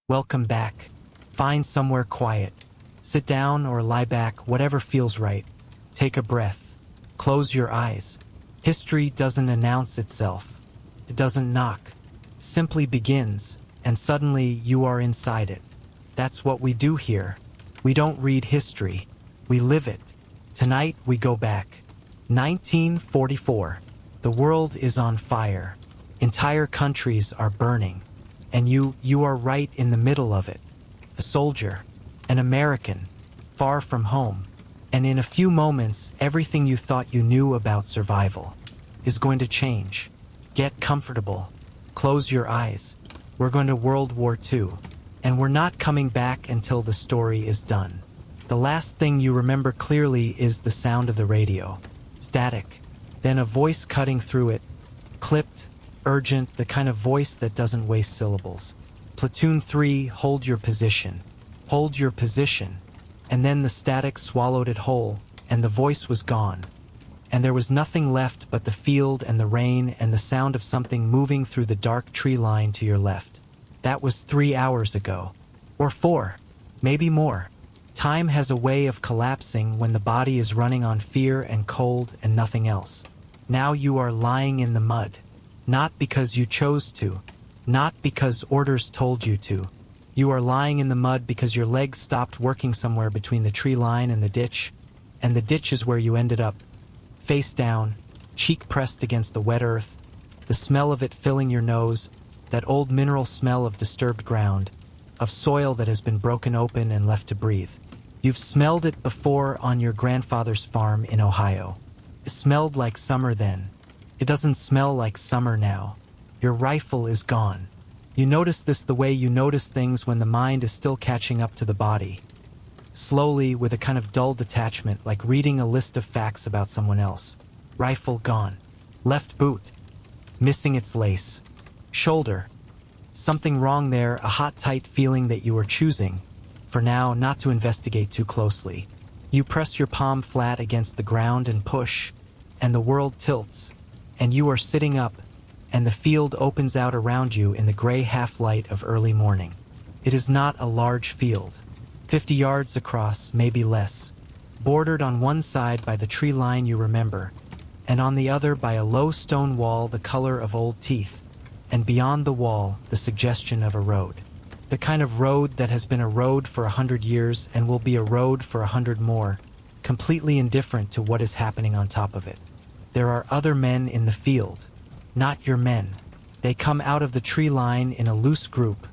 Welcome back. Find somewhere quiet. Sit down or lie back, whatever feels right. Take a breath. Close your eyes. History doesn't announce itself. It doesn't knock. It simply begins, and suddenly you are inside it. That's what we do here. We don't read history. We live it. Tonight we go back. 1944. The world is on fire. Entire countries are burning. And you are right in the middle of it. A soldier, an American, far from home. And in a few moments, everything you thought you knew about survival is going to change. Get comfortable. Close your eyes. We're going to World War II. And we're not coming back until the story is done. The last thing you remember clearly is the sound of the radio. Static. Then a voice cutting through it. Clipped. Urgent, the kind of voice that doesn't waste syllables. Platoon 3, hold your position. Hold your position. And then the static swallowed it whole, and the voice was gone. And there was nothing left but the field and the rain and the sound of something moving through the dark tree line to your left. That was 3 hours ago. Or 4. Maybe more. Time has a way of collapsing when the body is running on fear and cold and nothing else. Now you are lying in the mud. Not because you chose to, not because orders told you to. You are lying in the mud because your legs stopped working somewhere between the tree line and the ditch is where you ended up. Face down, cheek pressed against the wet earth, the smell of it filling your nose, that old mineral smell of disturbed ground, of soil that has been broken open and left to breathe. You've smelled it before on your grandfather's farm in Ohio. It smelled like summer then. It doesn't smell like summer now. Your rifle is gone. You notice this the way you notice things when the mind is still catching up to the body. Slowly, with a kind of dull detachment, like reading a list of facts about someone else. Rifle gone. Left boot. Missing its lace. Shoulder. Something wrong there, a hot, tight feeling that you are choosing, for now, not to investigate too closely. You press your palm flat against the ground and push, and the world tilts. And you are sitting up, and the field opens out around you in the gray half-light of early morning. It is not a large field, 50 yards across, maybe less, bordered on one side by the tree line you remember, and on the other by a low stone wall the color of old teeth, and beyond the wall the suggestion of a road. The kind of road that has been a road for 100 years and will be a road for 100 more, completely indifferent to what is happening on top of it. There are other men in the field, not your men. They come out of the tree line in a loose group,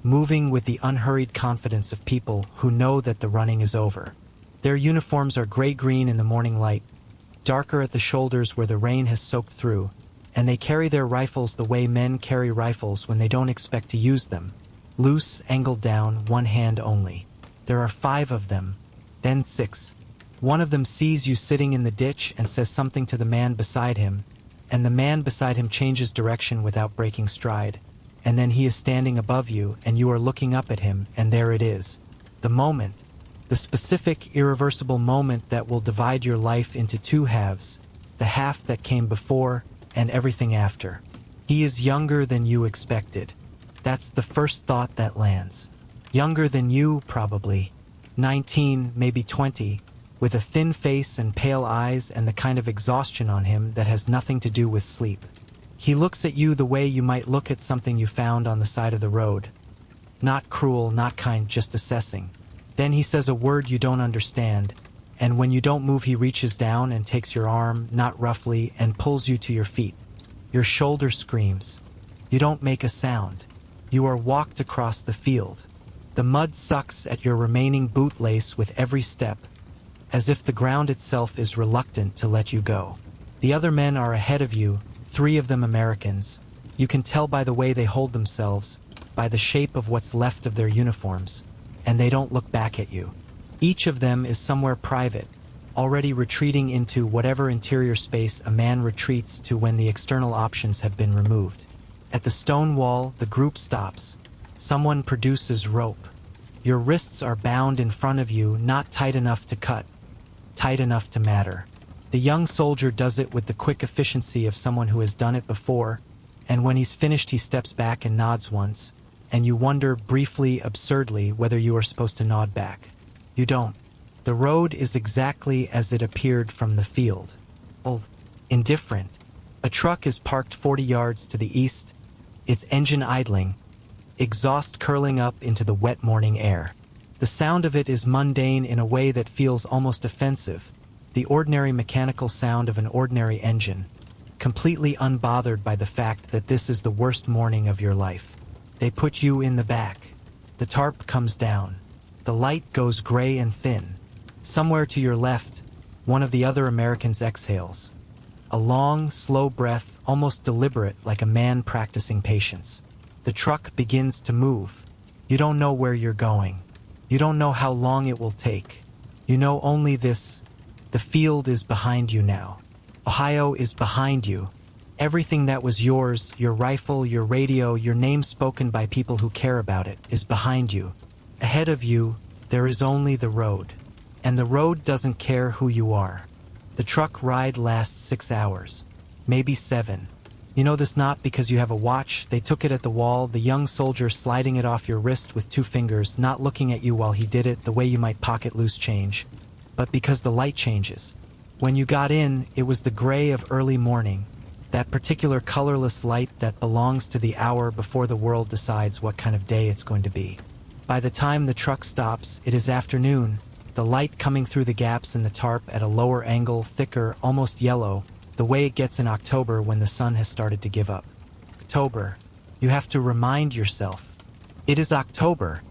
moving with the unhurried confidence of people who know that the running is over. Their uniforms are gray-green in the morning light, darker at the shoulders where the rain has soaked through, and they carry their rifles the way men carry rifles when they don't expect to use them. Loose, angled down, one hand only. There are 5 of them, then 6. One of them sees you sitting in the ditch and says something to the man beside him, and the man beside him changes direction without breaking stride, and then he is standing above you and you are looking up at him, and there it is. The moment, the specific, irreversible moment that will divide your life into 2 halves, the half that came before and everything after. He is younger than you expected. That's the first thought that lands. Younger than you, probably. 19, maybe 20. With a thin face and pale eyes and the kind of exhaustion on him that has nothing to do with sleep. He looks at you the way you might look at something you found on the side of the road. Not cruel, not kind, just assessing. Then he says a word you don't understand, and when you don't move he reaches down and takes your arm, not roughly, and pulls you to your feet. Your shoulder screams. You don't make a sound. You are walked across the field. The mud sucks at your remaining bootlace with every step, as if the ground itself is reluctant to let you go. The other men are ahead of you, 3 of them Americans. You can tell by the way they hold themselves, by the shape of what's left of their uniforms, and they don't look back at you. Each of them is somewhere private, already retreating into whatever interior space a man retreats to when the external options have been removed. At the stone wall, the group stops. Someone produces rope. Your wrists are bound in front of you, not tight enough to cut, tight enough to matter. The young soldier does it with the quick efficiency of someone who has done it before, and when he's finished he steps back and nods once, and you wonder briefly, absurdly, whether you are supposed to nod back. You don't. The road is exactly as it appeared from the field. Old, indifferent. A truck is parked 40 yards to the east, its engine idling, exhaust curling up into the wet morning air. The sound of it is mundane in a way that feels almost offensive, the ordinary mechanical sound of an ordinary engine, completely unbothered by the fact that this is the worst morning of your life. They put you in the back. The tarp comes down. The light goes gray and thin. Somewhere to your left, one of the other Americans exhales. A long, slow breath, almost deliberate, like a man practicing patience. The truck begins to move. You don't know where you're going. You don't know how long it will take. You know only this: the field is behind you now. Ohio is behind you. Everything that was yours, your rifle, your radio, your name spoken by people who care about it, is behind you. Ahead of you, there is only the road. And the road doesn't care who you are. The truck ride lasts 6 hours. Maybe 7. You know this not because you have a watch. They took it at the wall, the young soldier sliding it off your wrist with 2 fingers, not looking at you while he did it, the way you might pocket loose change. But because the light changes. When you got in, it was the gray of early morning, that particular colorless light that belongs to the hour before the world decides what kind of day it's going to be. By the time the truck stops, it is afternoon, the light coming through the gaps in the tarp at a lower angle, thicker, almost yellow, the way it gets in October when the sun has started to give up. October. You have to remind yourself. It is October,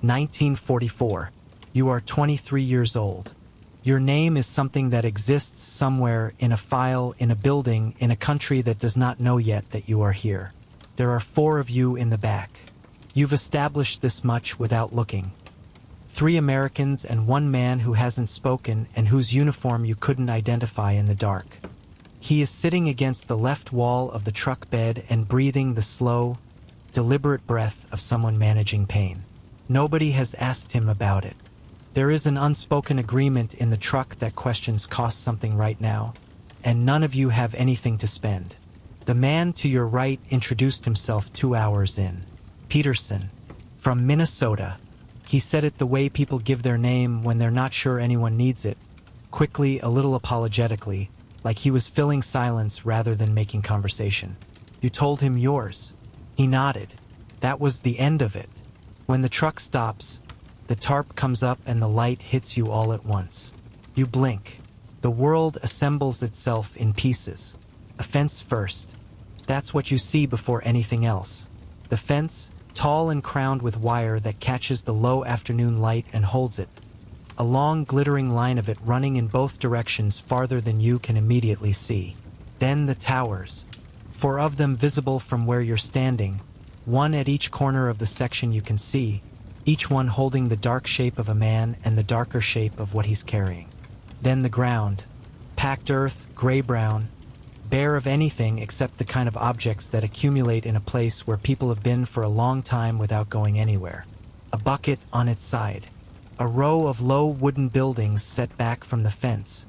1944. You are 23 years old. Your name is something that exists somewhere in a file, in a building, in a country that does not know yet that you are here. There are 4 of you in the back. You've established this much without looking. 3 Americans and 1 man who hasn't spoken and whose uniform you couldn't identify in the dark. He is sitting against the left wall of the truck bed and breathing the slow, deliberate breath of someone managing pain. Nobody has asked him about it. There is an unspoken agreement in the truck that questions cost something right now, and none of you have anything to spend. The man to your right introduced himself 2 hours in. Peterson, from Minnesota. He said it the way people give their name when they're not sure anyone needs it, quickly, a little apologetically, like he was filling silence rather than making conversation. You told him yours. He nodded. That was the end of it. When the truck stops, the tarp comes up and the light hits you all at once. You blink. The world assembles itself in pieces. A fence first. That's what you see before anything else. The fence, tall and crowned with wire that catches the low afternoon light and holds it. A long glittering line of it running in both directions farther than you can immediately see. Then the towers. 4 of them visible from where you're standing, 1 at each corner of the section you can see, each one holding the dark shape of a man and the darker shape of what he's carrying. Then the ground. Packed earth, gray-brown, bare of anything except the kind of objects that accumulate in a place where people have been for a long time without going anywhere. A bucket on its side. A row of low wooden buildings set back from the fence,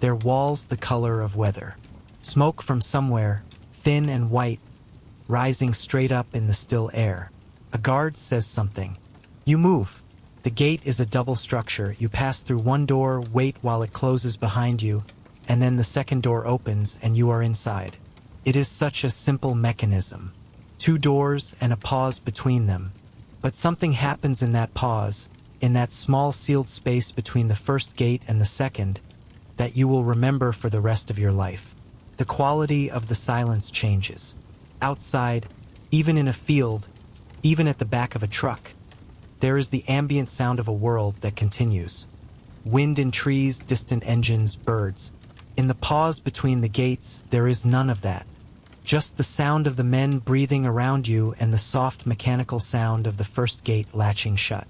their walls the color of weather. Smoke from somewhere, thin and white, rising straight up in the still air. A guard says something. You move. The gate is a double structure. You pass through 1 door, wait while it closes behind you, and then the second door opens and you are inside. It is such a simple mechanism. 2 doors and a pause between them. But something happens in that pause, in that small sealed space between the first gate and the second, that you will remember for the rest of your life. The quality of the silence changes. Outside, even in a field, even at the back of a truck, there is the ambient sound of a world that continues. Wind in trees, distant engines, birds. In the pause between the gates, there is none of that. Just the sound of the men breathing around you and the soft mechanical sound of the first gate latching shut.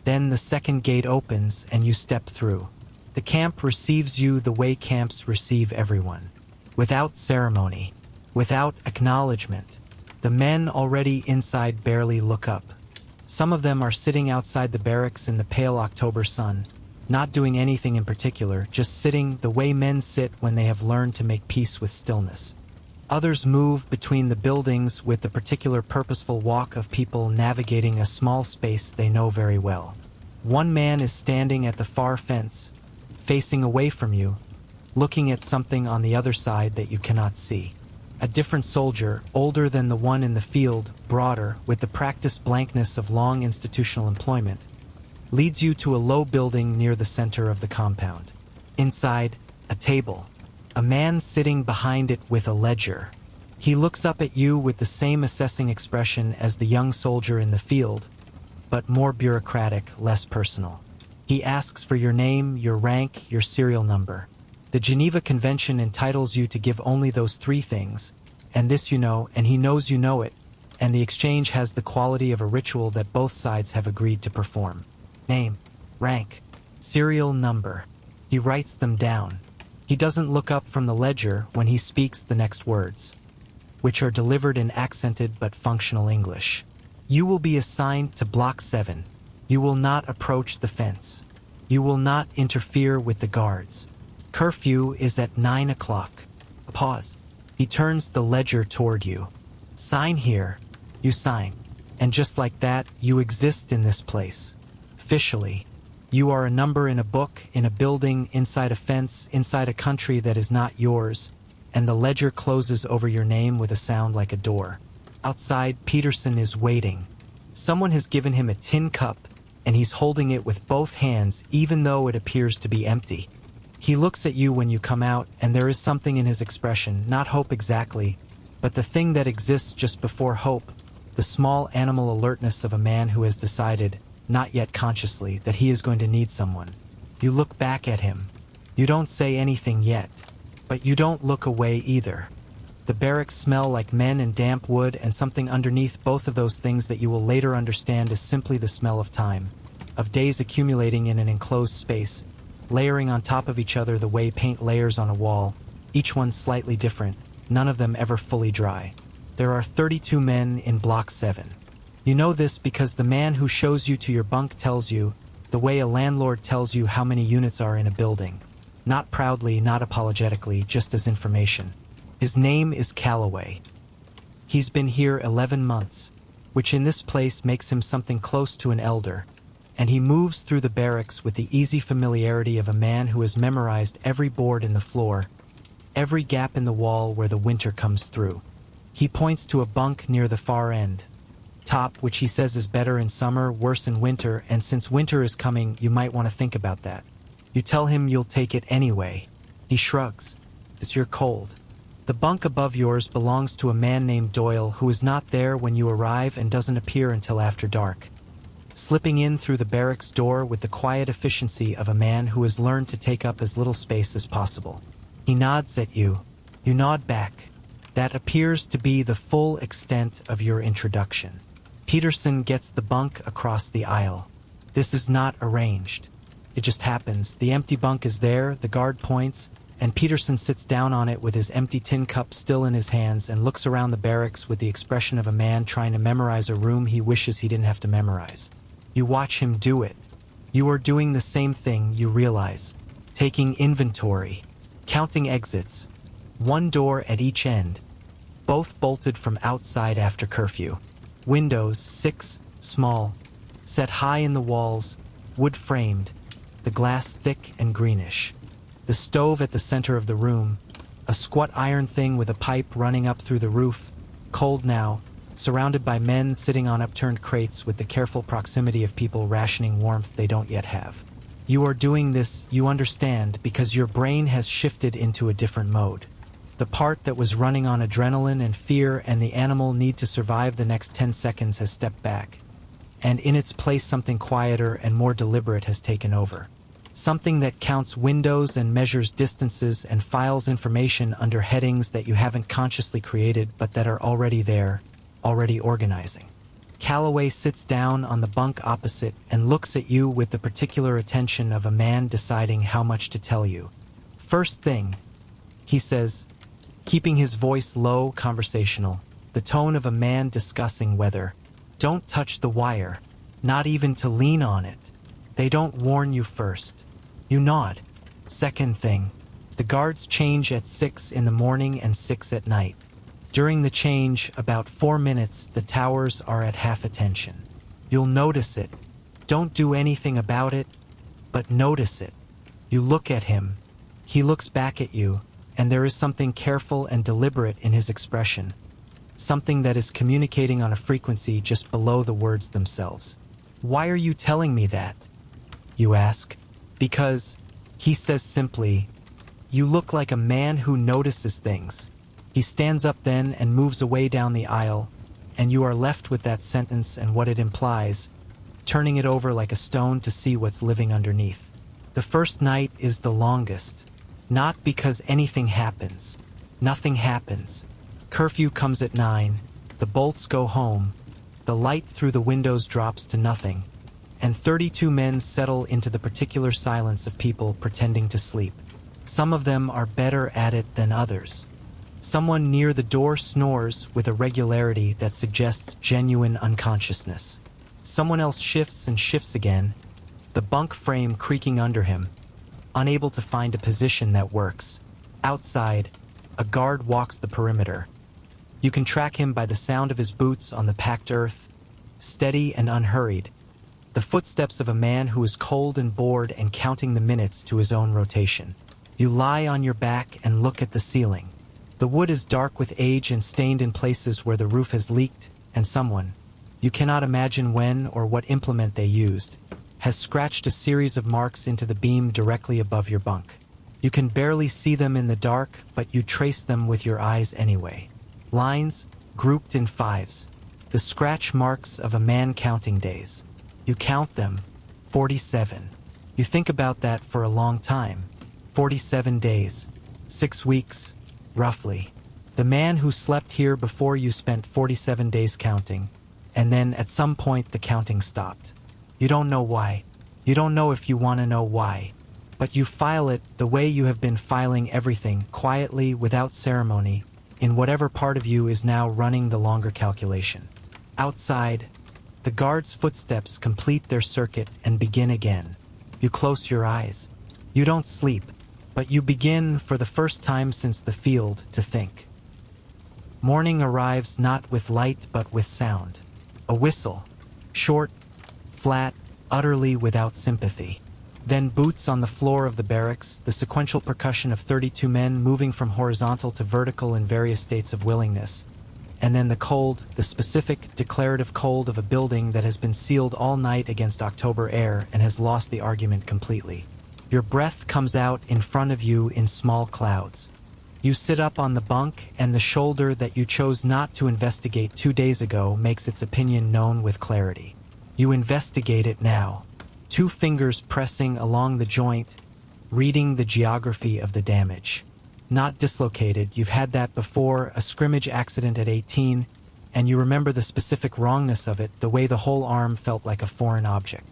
Then the second gate opens and you step through. The camp receives you the way camps receive everyone. Without ceremony, without acknowledgement. The men already inside barely look up. Some of them are sitting outside the barracks in the pale October sun, not doing anything in particular, just sitting the way men sit when they have learned to make peace with stillness. Others move between the buildings with the particular purposeful walk of people navigating a small space they know very well. One man is standing at the far fence, facing away from you, looking at something on the other side that you cannot see. A different soldier, older than the one in the field, broader, with the practiced blankness of long institutional employment, leads you to a low building near the center of the compound. Inside, a table. A man sitting behind it with a ledger. He looks up at you with the same assessing expression as the young soldier in the field, but more bureaucratic, less personal. He asks for your name, your rank, your serial number. The Geneva Convention entitles you to give only those three things, and this you know, and he knows you know it, and the exchange has the quality of a ritual that both sides have agreed to perform. Name, rank, serial number. He writes them down. He doesn't look up from the ledger when he speaks the next words, which are delivered in accented but functional English. You will be assigned to Block 7. You will not approach the fence. You will not interfere with the guards. Curfew is at 9 o'clock. A pause. He turns the ledger toward you. Sign here. You sign. And just like that, you exist in this place. Officially. You are a number in a book, in a building, inside a fence, inside a country that is not yours, and the ledger closes over your name with a sound like a door. Outside, Peterson is waiting. Someone has given him a tin cup, and he's holding it with both hands, even though it appears to be empty. He looks at you when you come out, and there is something in his expression, not hope exactly, but the thing that exists just before hope, the small animal alertness of a man who has decided, not yet consciously, that he is going to need someone. You look back at him. You don't say anything yet, but you don't look away either. The barracks smell like men and damp wood, and something underneath both of those things that you will later understand is simply the smell of time, of days accumulating in an enclosed space, layering on top of each other the way paint layers on a wall, each one slightly different, none of them ever fully dry. There are 32 men in Block 7. You know this because the man who shows you to your bunk tells you, the way a landlord tells you how many units are in a building. Not proudly, not apologetically, just as information. His name is Calloway. He's been here 11 months, which in this place makes him something close to an elder, and he moves through the barracks with the easy familiarity of a man who has memorized every board in the floor, every gap in the wall where the winter comes through. He points to a bunk near the far end. Top, which he says is better in summer, worse in winter, and since winter is coming, you might want to think about that. You tell him you'll take it anyway. He shrugs. It's your cold. The bunk above yours belongs to a man named Doyle who is not there when you arrive and doesn't appear until after dark. Slipping in through the barracks door with the quiet efficiency of a man who has learned to take up as little space as possible. He nods at you. You nod back. That appears to be the full extent of your introduction. Peterson gets the bunk across the aisle. This is not arranged. It just happens. The empty bunk is there, the guard points, and Peterson sits down on it with his empty tin cup still in his hands and looks around the barracks with the expression of a man trying to memorize a room he wishes he didn't have to memorize. You watch him do it. You are doing the same thing, you realize. Taking inventory. Counting exits. One door at each end. Both bolted from outside after curfew. Windows, 6, small, set high in the walls, wood-framed, the glass thick and greenish. The stove at the center of the room, a squat iron thing with a pipe running up through the roof, cold now, surrounded by men sitting on upturned crates with the careful proximity of people rationing warmth they don't yet have. You are doing this, you understand, because your brain has shifted into a different mode. The part that was running on adrenaline and fear and the animal need to survive the next 10 seconds has stepped back. And in its place something quieter and more deliberate has taken over. Something that counts windows and measures distances and files information under headings that you haven't consciously created but that are already there, already organizing. Calloway sits down on the bunk opposite and looks at you with the particular attention of a man deciding how much to tell you. First thing, he says, keeping his voice low, conversational, the tone of a man discussing weather. Don't touch the wire, not even to lean on it. They don't warn you first. You nod. Second thing, the guards change at 6 in the morning and 6 at night. During the change, about 4 minutes, the towers are at half attention. You'll notice it. Don't do anything about it, but notice it. You look at him. He looks back at you, and there is something careful and deliberate in his expression. Something that is communicating on a frequency just below the words themselves. Why are you telling me that? You ask. Because, he says simply, you look like a man who notices things. He stands up then and moves away down the aisle, and you are left with that sentence and what it implies, turning it over like a stone to see what's living underneath. The first night is the longest, not because anything happens. Nothing happens. Curfew comes at 9, the bolts go home, the light through the windows drops to nothing, and 32 men settle into the particular silence of people pretending to sleep. Some of them are better at it than others. Someone near the door snores with a regularity that suggests genuine unconsciousness. Someone else shifts and shifts again, the bunk frame creaking under him, unable to find a position that works. Outside, a guard walks the perimeter. You can track him by the sound of his boots on the packed earth, steady and unhurried, the footsteps of a man who is cold and bored and counting the minutes to his own rotation. You lie on your back and look at the ceiling. The wood is dark with age and stained in places where the roof has leaked, and someone, you cannot imagine when or what implement they used, has scratched a series of marks into the beam directly above your bunk. You can barely see them in the dark, but you trace them with your eyes anyway. Lines, grouped in fives. The scratch marks of a man counting days. You count them, 47. You think about that for a long time. 47 days, 6 weeks, roughly. The man who slept here before you spent 47 days counting, and then at some point the counting stopped. You don't know why. You don't know if you want to know why. But you file it the way you have been filing everything, quietly, without ceremony, in whatever part of you is now running the longer calculation. Outside, the guard's footsteps complete their circuit and begin again. You close your eyes. You don't sleep, but you begin, for the first time since the field, to think. Morning arrives not with light but with sound. A whistle, short, flat, utterly without sympathy. Then boots on the floor of the barracks, the sequential percussion of 32 men moving from horizontal to vertical in various states of willingness. And then the cold, the specific, declarative cold of a building that has been sealed all night against October air and has lost the argument completely. Your breath comes out in front of you in small clouds. You sit up on the bunk, and the shoulder that you chose not to investigate 2 days ago makes its opinion known with clarity. You investigate it now, 2 fingers pressing along the joint, reading the geography of the damage. Not dislocated, you've had that before, a scrimmage accident at 18, and you remember the specific wrongness of it, the way the whole arm felt like a foreign object.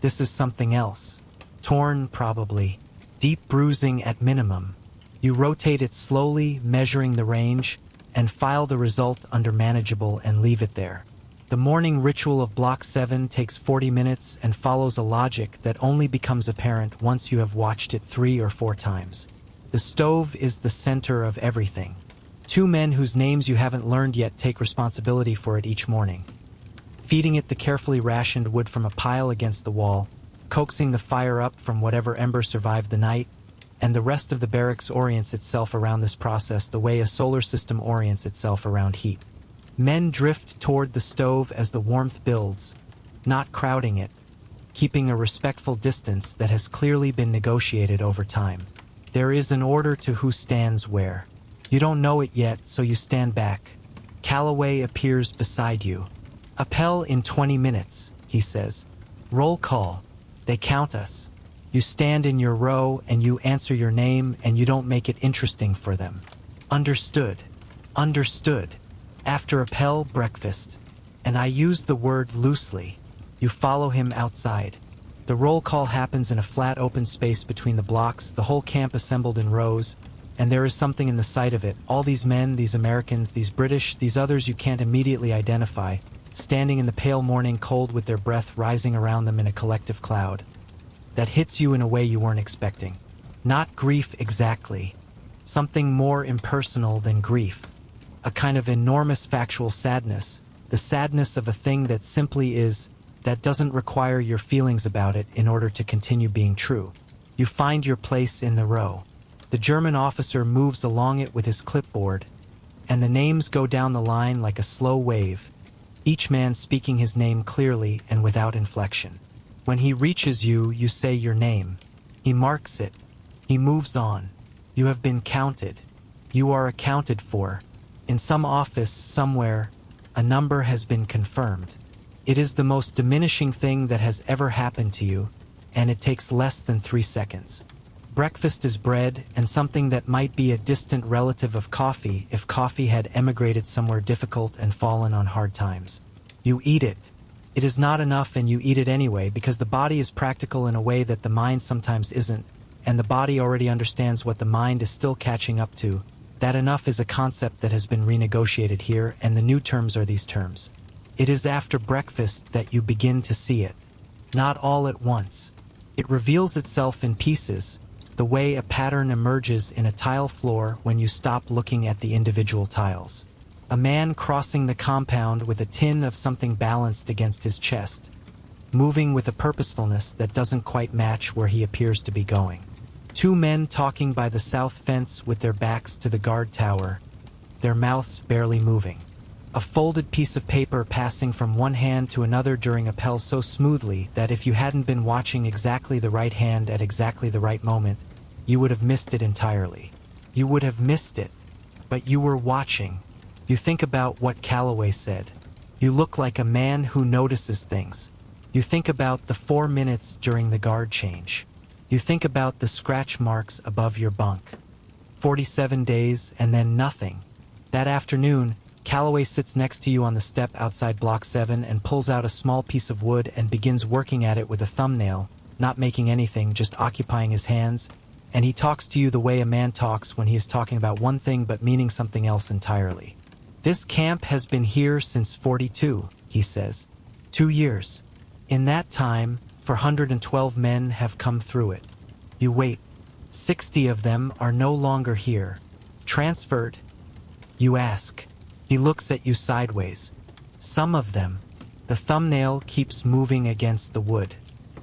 This is something else. Torn, probably. Deep bruising at minimum. You rotate it slowly, measuring the range, and file the result under manageable and leave it there. The morning ritual of Block 7 takes 40 minutes and follows a logic that only becomes apparent once you have watched it 3 or 4 times. The stove is the center of everything. 2 men whose names you haven't learned yet take responsibility for it each morning. Feeding it the carefully rationed wood from a pile against the wall, coaxing the fire up from whatever ember survived the night, and the rest of the barracks orients itself around this process the way a solar system orients itself around heat. Men drift toward the stove as the warmth builds, not crowding it, keeping a respectful distance that has clearly been negotiated over time. There is an order to who stands where. You don't know it yet, so you stand back. Calloway appears beside you. "Appel in 20 minutes," he says. "Roll call. They count us. You stand in your row and you answer your name and you don't make it interesting for them. Understood. Understood. After appel, breakfast. And I use the word loosely. You follow him outside. The roll call happens in a flat open space between the blocks, the whole camp assembled in rows, and there is something in the sight of it. All these men, these Americans, these British, these others you can't immediately identify, standing in the pale morning cold with their breath rising around them in a collective cloud that hits you in a way you weren't expecting. Not grief exactly. Something more impersonal than grief. a kind of enormous factual sadness, the sadness of a thing that simply is, that doesn't require your feelings about it in order to continue being true. You find your place in the row. The German officer moves along it with his clipboard, and the names go down the line like a slow wave, each man speaking his name clearly and without inflection. When he reaches you, you say your name. He marks it. He moves on. You have been counted. You are accounted for. In some office, somewhere, a number has been confirmed. It is the most diminishing thing that has ever happened to you, and it takes less than 3 seconds. Breakfast is bread and something that might be a distant relative of coffee if coffee had emigrated somewhere difficult and fallen on hard times. You eat it. It is not enough, and you eat it anyway because the body is practical in a way that the mind sometimes isn't, and the body already understands what the mind is still catching up to. That enough is a concept that has been renegotiated here, and the new terms are these terms. It is after breakfast that you begin to see it. Not all at once. It reveals itself in pieces, the way a pattern emerges in a tile floor when you stop looking at the individual tiles. A man crossing the compound with a tin of something balanced against his chest, moving with a purposefulness that doesn't quite match where he appears to be going. 2 men talking by the south fence with their backs to the guard tower, their mouths barely moving. A folded piece of paper passing from one hand to another during a Appell so smoothly that if you hadn't been watching exactly the right hand at exactly the right moment, you would have missed it entirely. You would have missed it, but you were watching. You think about what Calloway said. You look like a man who notices things. You think about the 4 minutes during the guard change. You think about the scratch marks above your bunk. 47 days and then nothing. That afternoon, Calloway sits next to you on the step outside Block 7 and pulls out a small piece of wood and begins working at it with a thumbnail, not making anything, just occupying his hands, and he talks to you the way a man talks when he is talking about one thing but meaning something else entirely. This camp has been here since 42, he says. 2 years. In that time, 412 men have come through it. You wait. 60 of them are no longer here. Transferred. You ask. He looks at you sideways. Some of them. The thumbnail keeps moving against the wood.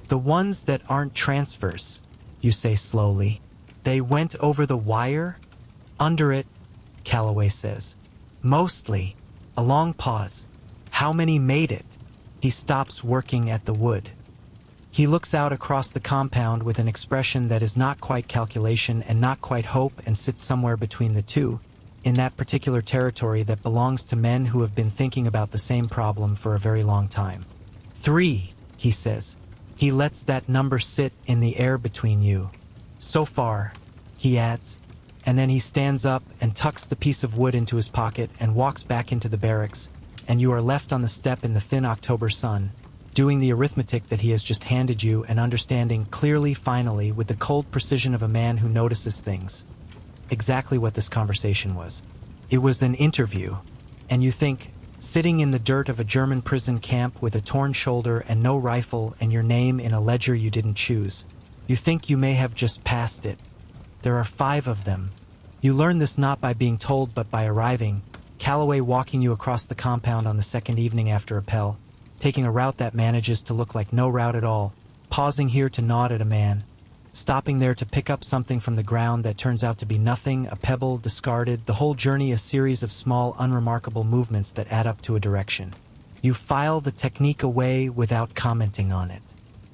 The ones that aren't transfers, you say slowly. They went over the wire? Under it, Calloway says. Mostly. A long pause. How many made it? He stops working at the wood. He looks out across the compound with an expression that is not quite calculation and not quite hope and sits somewhere between the two, in that particular territory that belongs to men who have been thinking about the same problem for a very long time. 3, he says. He lets that number sit in the air between you. So far, he adds, and then he stands up and tucks the piece of wood into his pocket and walks back into the barracks, and you are left on the step in the thin October sun, doing the arithmetic that he has just handed you and understanding clearly, finally, with the cold precision of a man who notices things, exactly what this conversation was. It was an interview, and you think, sitting in the dirt of a German prison camp with a torn shoulder and no rifle and your name in a ledger you didn't choose, you think you may have just passed it. There are 5 of them. You learn this not by being told but by arriving, Calloway walking you across the compound on the second evening after Appell, taking a route that manages to look like no route at all, pausing here to nod at a man, stopping there to pick up something from the ground that turns out to be nothing, a pebble, discarded, the whole journey a series of small, unremarkable movements that add up to a direction. You file the technique away without commenting on it.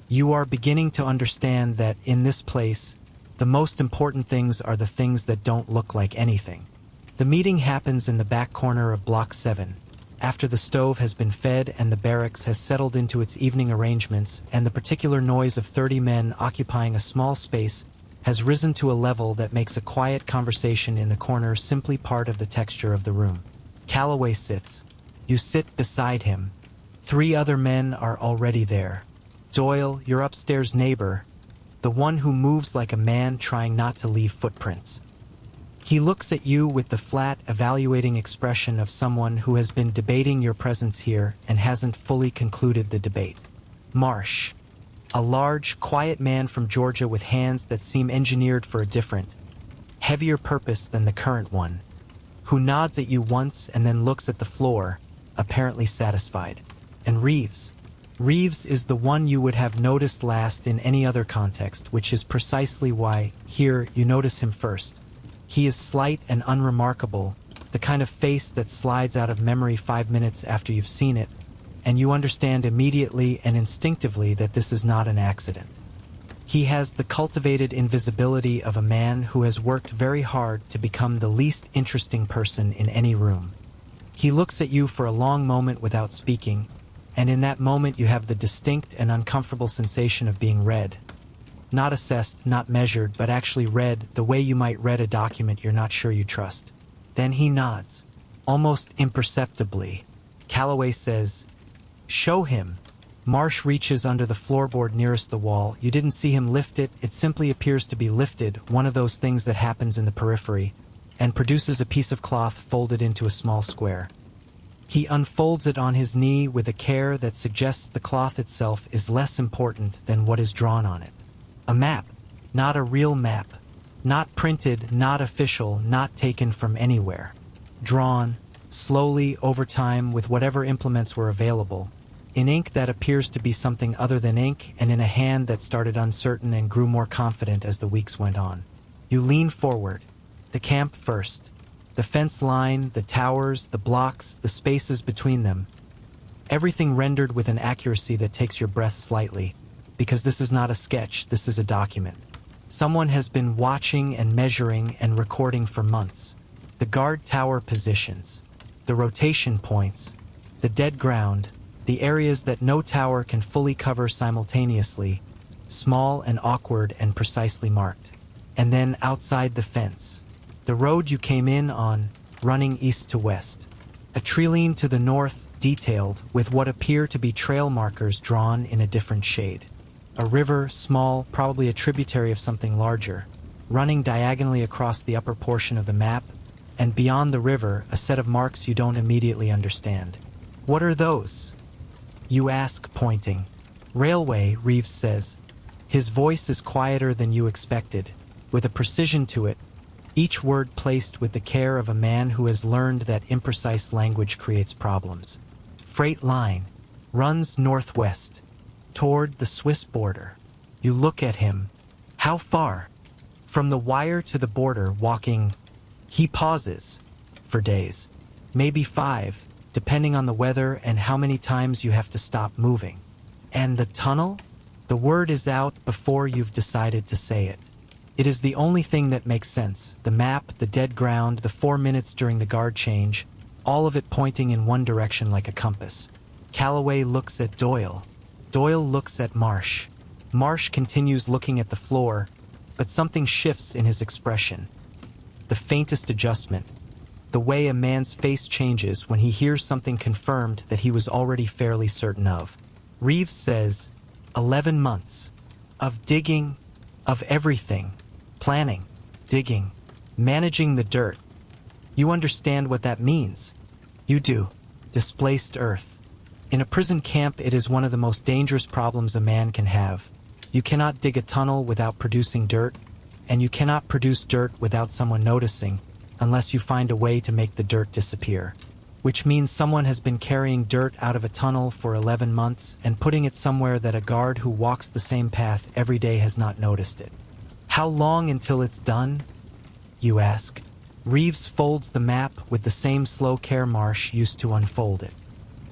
You are beginning to understand that in this place, the most important things are the things that don't look like anything. The meeting happens in the back corner of Block 7, after the stove has been fed and the barracks has settled into its evening arrangements, and the particular noise of 30 men occupying a small space has risen to a level that makes a quiet conversation in the corner simply part of the texture of the room. Calloway sits. You sit beside him. 3 other men are already there. Doyle, your upstairs neighbor, the one who moves like a man trying not to leave footprints. He looks at you with the flat, evaluating expression of someone who has been debating your presence here and hasn't fully concluded the debate. Marsh, a large, quiet man from Georgia with hands that seem engineered for a different, heavier purpose than the current one. who nods at you once and then looks at the floor, apparently satisfied. And Reeves. Reeves is the one you would have noticed last in any other context, which is precisely why, here, you notice him first. He is slight and unremarkable, the kind of face that slides out of memory 5 minutes after you've seen it, and you understand immediately and instinctively that this is not an accident. He has the cultivated invisibility of a man who has worked very hard to become the least interesting person in any room. He looks at you for a long moment without speaking, and in that moment you have the distinct and uncomfortable sensation of being read. Not assessed, not measured, but actually read the way you might read a document you're not sure you trust. Then he nods, almost imperceptibly. Calloway says, "Show him." Marsh reaches under the floorboard nearest the wall. You didn't see him lift it. It simply appears to be lifted, one of those things that happens in the periphery, and produces a piece of cloth folded into a small square. He unfolds it on his knee with a care that suggests the cloth itself is less important than what is drawn on it. A map, not a real map. Not printed, not official, not taken from anywhere. Drawn, slowly, over time, with whatever implements were available, in ink that appears to be something other than ink, and in a hand that started uncertain and grew more confident as the weeks went on. You lean forward. The camp first. The fence line, the towers, the blocks, the spaces between them. Everything rendered with an accuracy that takes your breath slightly, because this is not a sketch, this is a document. Someone has been watching and measuring and recording for months. The guard tower positions, the rotation points, the dead ground, the areas that no tower can fully cover simultaneously, small and awkward and precisely marked. And then outside the fence, the road you came in on, running east to west. A treeline to the north, detailed, with what appear to be trail markers drawn in a different shade. A river, small, probably a tributary of something larger, running diagonally across the upper portion of the map, and beyond the river, a set of marks you don't immediately understand. What are those? You ask, pointing. Railway, Reeves says. His voice is quieter than you expected, with a precision to it, each word placed with the care of a man who has learned that imprecise language creates problems. Freight line, runs northwest, toward the Swiss border. You look at him. How far? From the wire to the border, walking. He pauses. For days. Maybe 5, depending on the weather and how many times you have to stop moving. And the tunnel? The word is out before you've decided to say it. It is the only thing that makes sense. The map, the dead ground, the 4 minutes during the guard change, all of it pointing in one direction like a compass. Calloway looks at Doyle. Doyle looks at Marsh. Marsh continues looking at the floor, but something shifts in his expression. The faintest adjustment. The way a man's face changes when he hears something confirmed that he was already fairly certain of. Reeves says, 11 months. Of digging, of everything. Planning, digging, managing the dirt. You understand what that means. You do. Displaced earth. In a prison camp, it is one of the most dangerous problems a man can have. You cannot dig a tunnel without producing dirt, and you cannot produce dirt without someone noticing, unless you find a way to make the dirt disappear. Which means someone has been carrying dirt out of a tunnel for 11 months and putting it somewhere that a guard who walks the same path every day has not noticed it. How long until it's done? You ask. Reeves folds the map with the same slow care Marsh used to unfold it.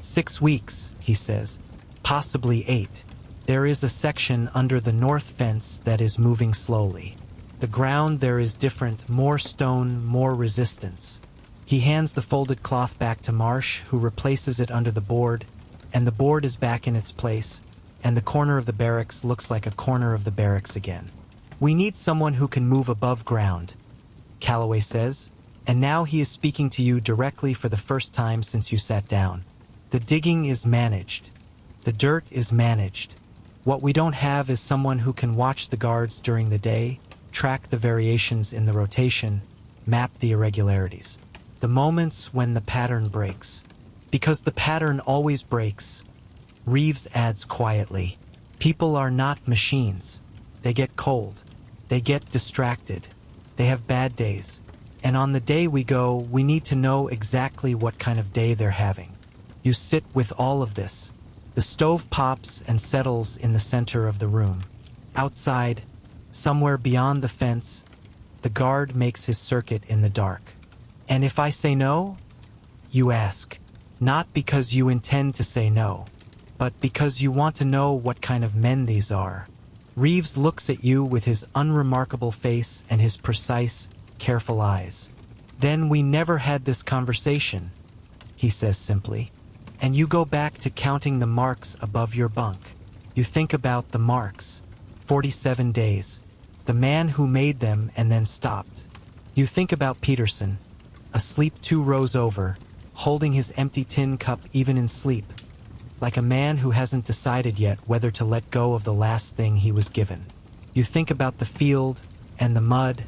6 weeks, he says. Possibly 8. There is a section under the north fence that is moving slowly. The ground there is different, more stone, more resistance. He hands the folded cloth back to Marsh, who replaces it under the board, and the board is back in its place, and the corner of the barracks looks like a corner of the barracks again. We need someone who can move above ground, Calloway says, and now he is speaking to you directly for the first time since you sat down. The digging is managed. The dirt is managed. What we don't have is someone who can watch the guards during the day, track the variations in the rotation, map the irregularities. The moments when the pattern breaks. Because the pattern always breaks, Reeves adds quietly, people are not machines. They get cold. They get distracted. They have bad days. And on the day we go, we need to know exactly what kind of day they're having. You sit with all of this. The stove pops and settles in the center of the room. Outside, somewhere beyond the fence, the guard makes his circuit in the dark. And if I say no, you ask. Not because you intend to say no, but because you want to know what kind of men these are. Reeves looks at you with his unremarkable face and his precise, careful eyes. Then we never had this conversation, he says simply. And you go back to counting the marks above your bunk. You think about the marks. 47 days. The man who made them and then stopped. You think about Peterson, asleep 2 rows over, holding his empty tin cup even in sleep, like a man who hasn't decided yet whether to let go of the last thing he was given. You think about the field and the mud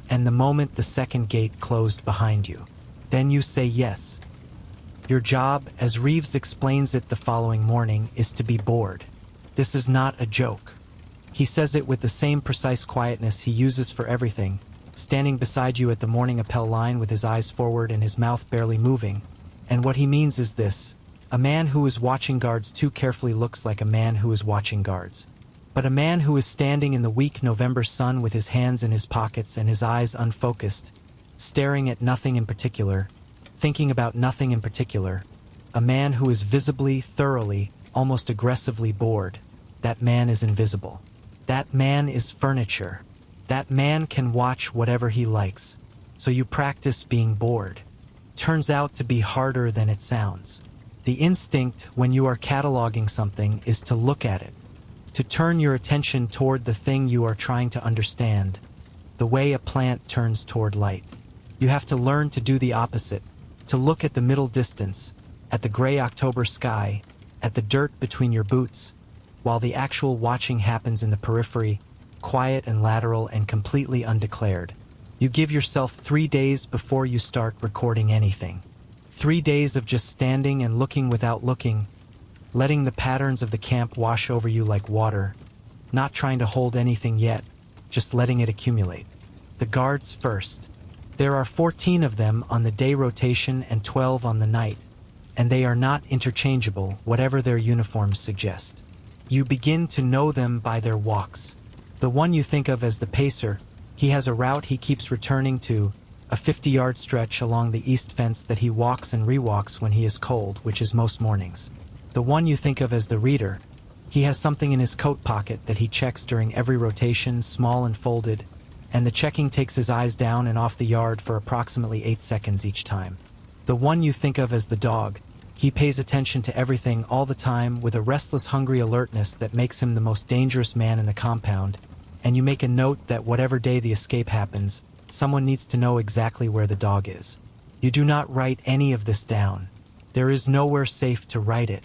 and the moment the second gate closed behind you. Then you say yes. Your job, as Reeves explains it the following morning, is to be bored. This is not a joke. He says it with the same precise quietness he uses for everything, standing beside you at the morning Appel line with his eyes forward and his mouth barely moving. And what he means is this: a man who is watching guards too carefully looks like a man who is watching guards. But a man who is standing in the weak November sun with his hands in his pockets and his eyes unfocused, staring at nothing in particular, thinking about nothing in particular, a man who is visibly, thoroughly, almost aggressively bored, that man is invisible. That man is furniture. That man can watch whatever he likes. So you practice being bored. Turns out to be harder than it sounds. The instinct when you are cataloging something is to look at it, to turn your attention toward the thing you are trying to understand, the way a plant turns toward light. You have to learn to do the opposite, to look at the middle distance, at the gray October sky, at the dirt between your boots, while the actual watching happens in the periphery, quiet and lateral and completely undeclared. You give yourself 3 days before you start recording anything. 3 days of just standing and looking without looking, letting the patterns of the camp wash over you like water, not trying to hold anything yet, just letting it accumulate. The guards first. There are 14 of them on the day rotation and 12 on the night, and they are not interchangeable, whatever their uniforms suggest. You begin to know them by their walks. The one you think of as the pacer, he has a route he keeps returning to, a 50-yard stretch along the east fence that he walks and rewalks when he is cold, which is most mornings. The one you think of as the reader, he has something in his coat pocket that he checks during every rotation, small and folded, and the checking takes his eyes down and off the yard for approximately 8 seconds each time. The one you think of as the dog, he pays attention to everything all the time with a restless, hungry alertness that makes him the most dangerous man in the compound, and you make a note that whatever day the escape happens, someone needs to know exactly where the dog is. You do not write any of this down. There is nowhere safe to write it.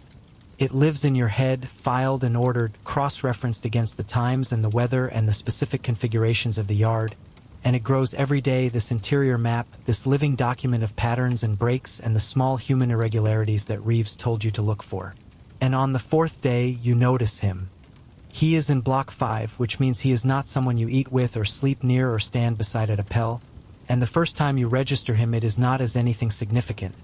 It lives in your head, filed and ordered, cross-referenced against the times and the weather and the specific configurations of the yard, and it grows every day, this interior map, this living document of patterns and breaks and the small human irregularities that Reeves told you to look for. And on the 4th day, you notice him. He is in Block 5, which means he is not someone you eat with or sleep near or stand beside at Appel, and the first time you register him it is not as anything significant,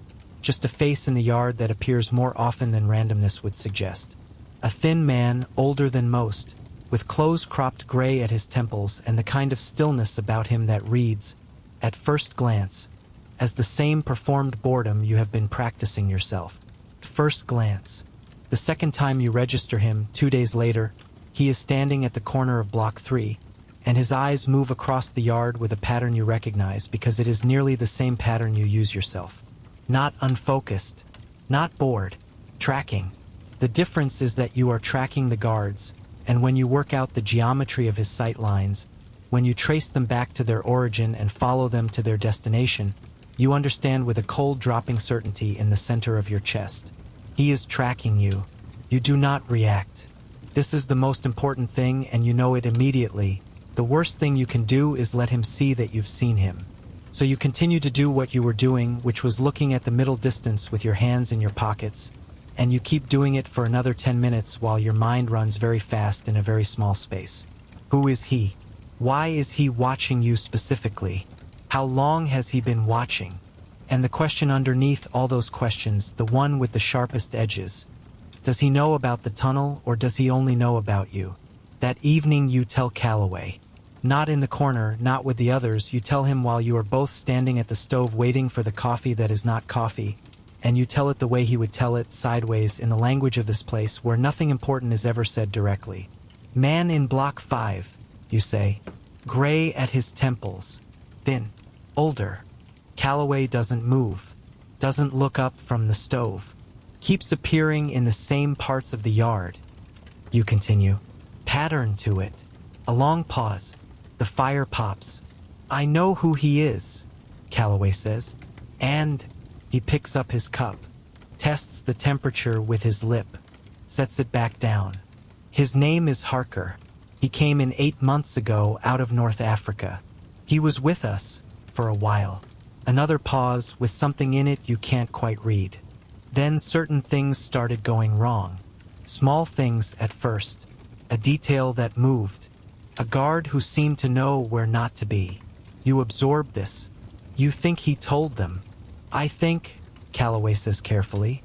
just a face in the yard that appears more often than randomness would suggest. A thin man, older than most, with clothes cropped gray at his temples and the kind of stillness about him that reads, at first glance, as the same performed boredom you have been practicing yourself. First glance. The second time you register him, 2 days later, he is standing at the corner of Block 3, and his eyes move across the yard with a pattern you recognize because it is nearly the same pattern you use yourself. Not unfocused, not bored, tracking. The difference is that you are tracking the guards, and when you work out the geometry of his sight lines, when you trace them back to their origin and follow them to their destination, you understand with a cold dropping certainty in the center of your chest. He is tracking you. You do not react. This is the most important thing, and you know it immediately. The worst thing you can do is let him see that you've seen him. So you continue to do what you were doing, which was looking at the middle distance with your hands in your pockets, and you keep doing it for another 10 minutes while your mind runs very fast in a very small space. Who is he? Why is he watching you specifically? How long has he been watching? And the question underneath all those questions, the one with the sharpest edges. Does he know about the tunnel, or does he only know about you? That evening you tell Calloway. Not in the corner, not with the others, you tell him while you are both standing at the stove waiting for the coffee that is not coffee, and you tell it the way he would tell it, sideways, in the language of this place where nothing important is ever said directly. Man in block 5, you say. Gray at his temples. Thin. Older. Calloway doesn't move. Doesn't look up from the stove. Keeps appearing in the same parts of the yard. You continue. Pattern to it. A long pause. The fire pops. I know who he is, Calloway says. And he picks up his cup. Tests the temperature with his lip. Sets it back down. His name is Harker. He came in 8 months ago out of North Africa. He was with us for a while. Another pause with something in it you can't quite read. Then certain things started going wrong. Small things at first. A detail that moved. A guard who seemed to know where not to be. You absorb this. You think he told them. I think, Calloway says carefully,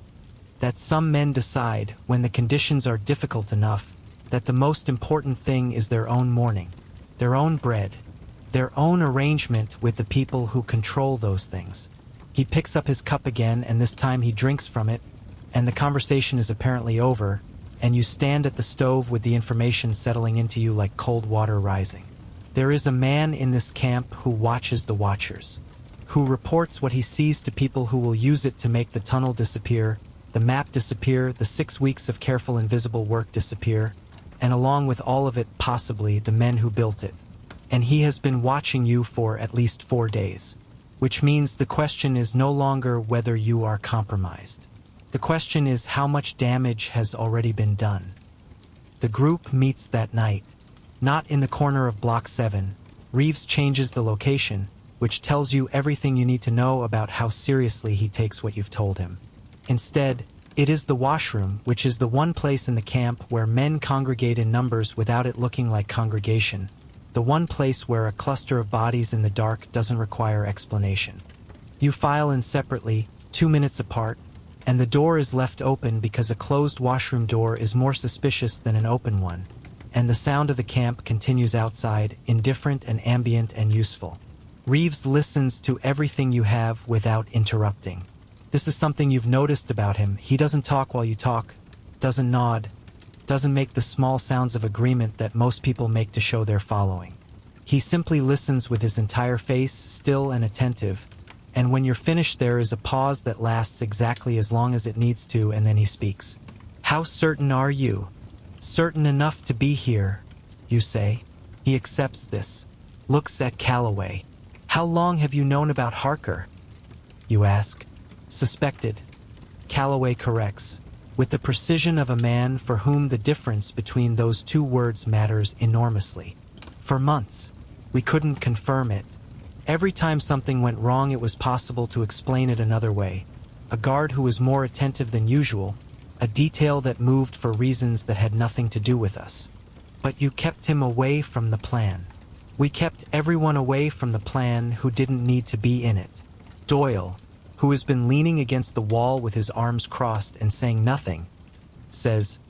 that some men decide, when the conditions are difficult enough, that the most important thing is their own morning, their own bread, their own arrangement with the people who control those things. He picks up his cup again, and this time he drinks from it, and the conversation is apparently over, and you stand at the stove with the information settling into you like cold water rising. There is a man in this camp who watches the watchers, who reports what he sees to people who will use it to make the tunnel disappear, the map disappear, the 6 weeks of careful invisible work disappear, and along with all of it, possibly, the men who built it. And he has been watching you for at least 4 days. Which means the question is no longer whether you are compromised. The question is how much damage has already been done. The group meets that night. Not in the corner of Block 7. Reeves changes the location, which tells you everything you need to know about how seriously he takes what you've told him. Instead, it is the washroom, which is the one place in the camp where men congregate in numbers without it looking like congregation. The one place where a cluster of bodies in the dark doesn't require explanation. You file in separately, 2 minutes apart, and the door is left open because a closed washroom door is more suspicious than an open one, and the sound of the camp continues outside, indifferent and ambient and useful. Reeves listens to everything you have without interrupting. This is something you've noticed about him. He doesn't talk while you talk, doesn't nod, doesn't make the small sounds of agreement that most people make to show they're following. He simply listens with his entire face, still and attentive, and when you're finished there is a pause that lasts exactly as long as it needs to, and then he speaks. How certain are you? Certain enough to be here, you say. He accepts this. Looks at Calloway. How long have you known about Harker? You ask. Suspected. Calloway corrects, with the precision of a man for whom the difference between those two words matters enormously. For months. We couldn't confirm it. Every time something went wrong it was possible to explain it another way. A guard who was more attentive than usual, a detail that moved for reasons that had nothing to do with us. But you kept him away from the plan. We kept everyone away from the plan who didn't need to be in it. Doyle, who has been leaning against the wall with his arms crossed and saying nothing, says,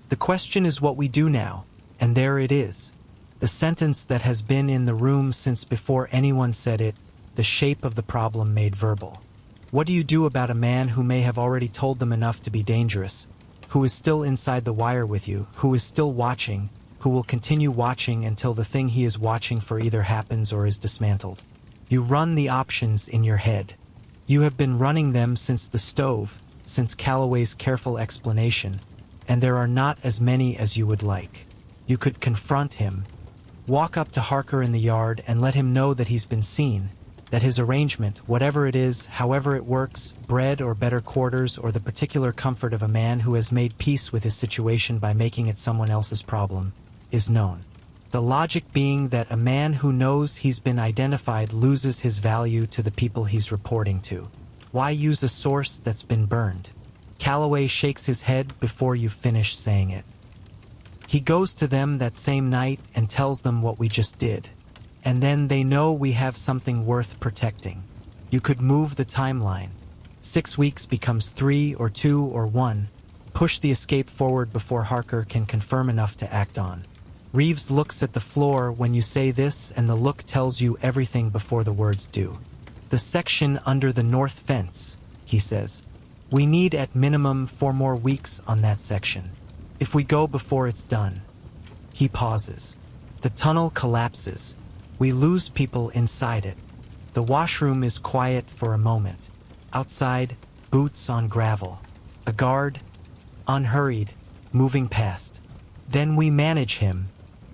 "The question is what we do now," and there it is. The sentence that has been in the room since before anyone said it, the shape of the problem made verbal. What do you do about a man who may have already told them enough to be dangerous, who is still inside the wire with you, who is still watching, who will continue watching until the thing he is watching for either happens or is dismantled? You run the options in your head. You have been running them since the stove, since Calloway's careful explanation, and there are not as many as you would like. You could confront him, walk up to Harker in the yard and let him know that he's been seen, that his arrangement, whatever it is, however it works, bread or better quarters or the particular comfort of a man who has made peace with his situation by making it someone else's problem, is known. The logic being that a man who knows he's been identified loses his value to the people he's reporting to. Why use a source that's been burned? Calloway shakes his head before you finish saying it. He goes to them that same night and tells them what we just did. And then they know we have something worth protecting. You could move the timeline. 6 weeks becomes 3 or 2 or 1. Push the escape forward before Harker can confirm enough to act on. Reeves looks at the floor when you say this, and the look tells you everything before the words do. The section under the north fence, he says. We need at minimum 4 more weeks on that section. If we go before it's done. He pauses. The tunnel collapses. We lose people inside it. The washroom is quiet for a moment. Outside, boots on gravel. A guard, unhurried, moving past. Then we manage him,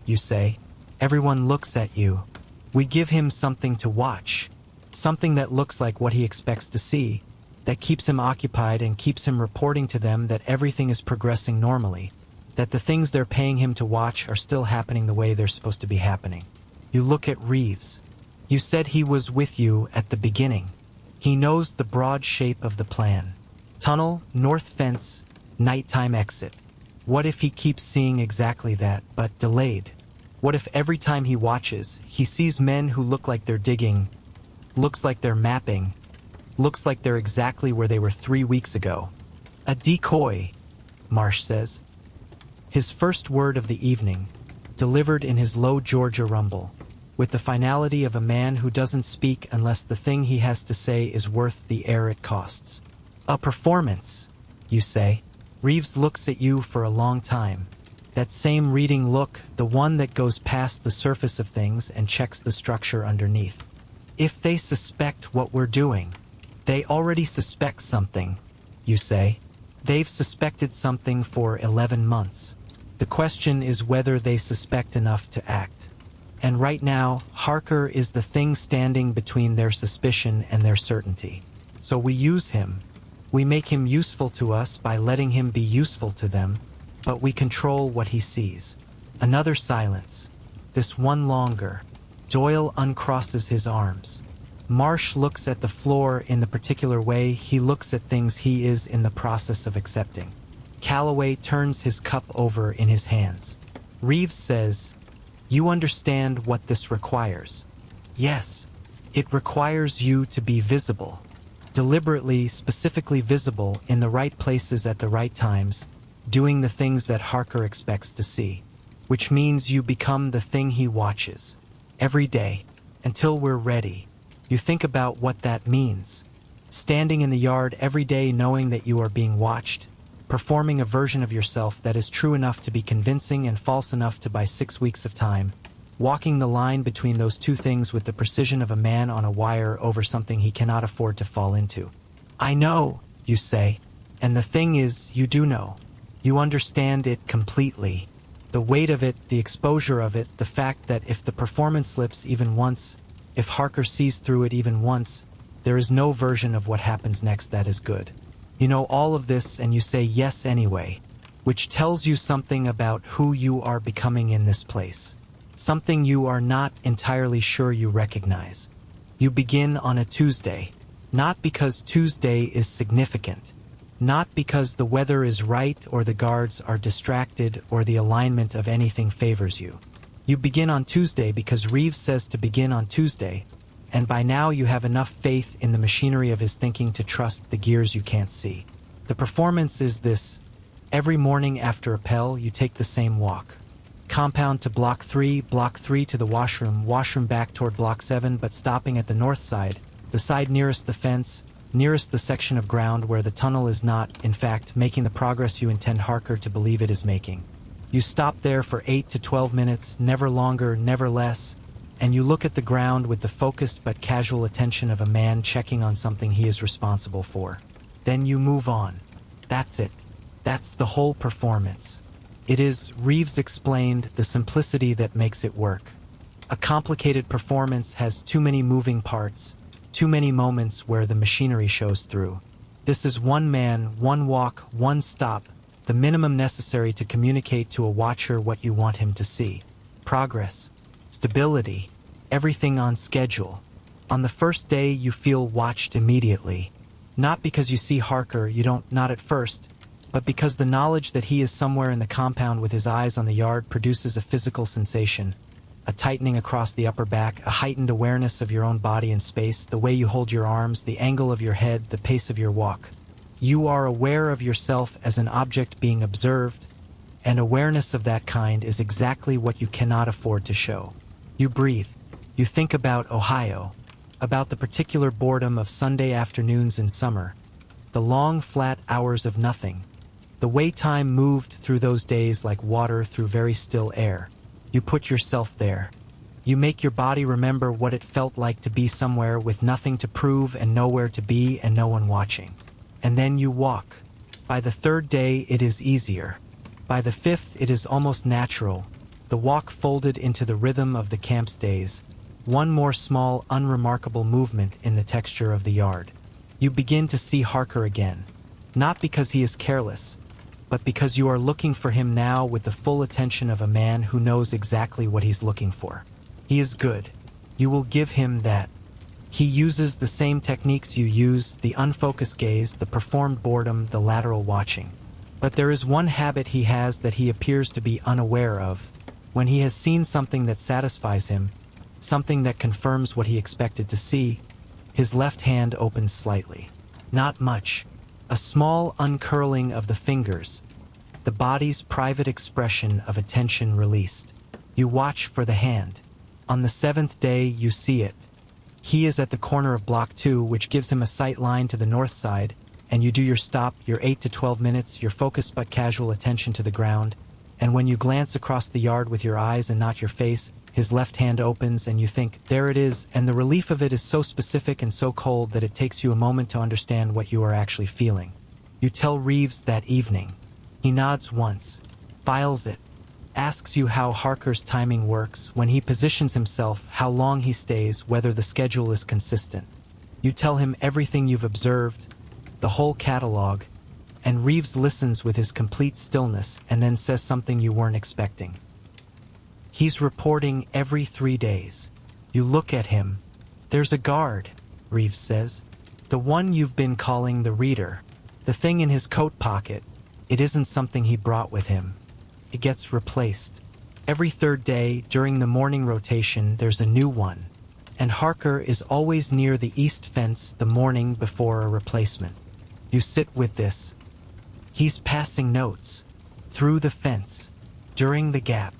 you say. Everyone looks at you. We give him something to watch. Something that looks like what he expects to see. That keeps him occupied and keeps him reporting to them that everything is progressing normally. That the things they're paying him to watch are still happening the way they're supposed to be happening. You look at Reeves. You said he was with you at the beginning. He knows the broad shape of the plan. Tunnel, north fence, nighttime exit. What if he keeps seeing exactly that, but delayed? What if every time he watches, he sees men who look like they're digging, looks like they're mapping, looks like they're exactly where they were 3 weeks ago? A decoy, Marsh says. His first word of the evening, delivered in his low Georgia rumble, with the finality of a man who doesn't speak unless the thing he has to say is worth the air it costs. A performance, you say. Reeves looks at you for a long time. That same reading look, the one that goes past the surface of things and checks the structure underneath. If they suspect what we're doing, they already suspect something, you say. They've suspected something for 11 months. The question is whether they suspect enough to act. And right now, Harker is the thing standing between their suspicion and their certainty. So we use him. We make him useful to us by letting him be useful to them, but we control what he sees. Another silence. This one longer. Doyle uncrosses his arms. Marsh looks at the floor in the particular way he looks at things he is in the process of accepting. Calloway turns his cup over in his hands. Reeves says, "You understand what this requires." Yes, it requires you to be visible. Deliberately, specifically visible in the right places at the right times, doing the things that Harker expects to see. Which means you become the thing he watches. Every day, until we're ready. You think about what that means. Standing in the yard every day knowing that you are being watched, performing a version of yourself that is true enough to be convincing and false enough to buy 6 weeks of time, walking the line between those two things with the precision of a man on a wire over something he cannot afford to fall into. I know, you say, and the thing is, you do know. You understand it completely. The weight of it, the exposure of it, the fact that if the performance slips even once, if Harker sees through it even once, there is no version of what happens next that is good. You know all of this and you say yes anyway, which tells you something about who you are becoming in this place. Something you are not entirely sure you recognize. You begin on a Tuesday, not because Tuesday is significant, not because the weather is right or the guards are distracted or the alignment of anything favors you. You begin on Tuesday because Reeves says to begin on Tuesday, and by now you have enough faith in the machinery of his thinking to trust the gears you can't see. The performance is this. Every morning after Appel, you take the same walk. Compound to block 3 to the washroom back toward block 7, but stopping at the north side, the side nearest the fence, nearest the section of ground where the tunnel is not, in fact, making the progress you intend Harker to believe it is making. You stop there for 8 to 12 minutes, never longer, never less, and you look at the ground with the focused but casual attention of a man checking on something he is responsible for. Then you move on. That's it. That's the whole performance. It is, Reeves explained, the simplicity that makes it work. A complicated performance has too many moving parts, too many moments where the machinery shows through. This is one man, one walk, one stop, the minimum necessary to communicate to a watcher what you want him to see. Progress, stability, everything on schedule. On the first day, you feel watched immediately. Not because you see Harker, not at first, but because the knowledge that he is somewhere in the compound with his eyes on the yard produces a physical sensation. a tightening across the upper back, a heightened awareness of your own body in space, the way you hold your arms, the angle of your head, the pace of your walk. You are aware of yourself as an object being observed, and awareness of that kind is exactly what you cannot afford to show. You breathe. You think about Ohio, about the particular boredom of Sunday afternoons in summer, the long, flat hours of nothing, the way time moved through those days like water through very still air. You put yourself there. You make your body remember what it felt like to be somewhere with nothing to prove and nowhere to be and no one watching. And then you walk. By the third day, it is easier. By the fifth, it is almost natural. The walk folded into the rhythm of the camp's days. One more small, unremarkable movement in the texture of the yard. You begin to see Harker again. Not because he is careless, but because you are looking for him now with the full attention of a man who knows exactly what he's looking for. He is good. You will give him that. He uses the same techniques you use, the unfocused gaze, the performed boredom, the lateral watching. But there is one habit he has that he appears to be unaware of. When he has seen something that satisfies him, something that confirms what he expected to see, his left hand opens slightly. Not much. A small uncurling of the fingers, the body's private expression of attention released. You watch for the hand. On the seventh day, you see it. He is at the corner of Block 2, which gives him a sight line to the north side, and you do your stop, your 8 to 12 minutes, your focused but casual attention to the ground, and when you glance across the yard with your eyes and not your face, his left hand opens and you think, there it is, and the relief of it is so specific and so cold that it takes you a moment to understand what you are actually feeling. You tell Reeves that evening. He nods once, files it, asks you how Harker's timing works, when he positions himself, how long he stays, whether the schedule is consistent. You tell him everything you've observed, the whole catalog, and Reeves listens with his complete stillness and then says something you weren't expecting. He's reporting every 3 days. You look at him. There's a guard, Reeves says. The one you've been calling the reader. The thing in his coat pocket. It isn't something he brought with him. It gets replaced. Every third day, during the morning rotation, there's a new one. And Harker is always near the east fence the morning before a replacement. You sit with this. He's passing notes. Through the fence. During the gap.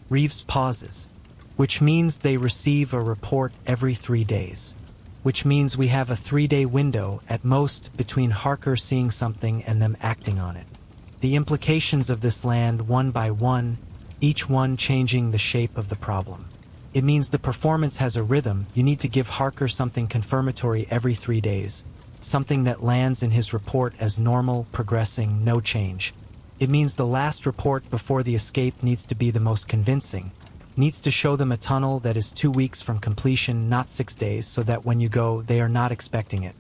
Reeves pauses, which means they receive a report every 3 days, which means we have a 3-day window at most between Harker seeing something and them acting on it. The implications of this land one by one, each one changing the shape of the problem. It means the performance has a rhythm. You need to give Harker something confirmatory every 3 days, something that lands in his report as normal, progressing, no change. It means the last report before the escape needs to be the most convincing, needs to show them a tunnel that is 2 weeks from completion, not 6 days, so that when you go, they are not expecting it.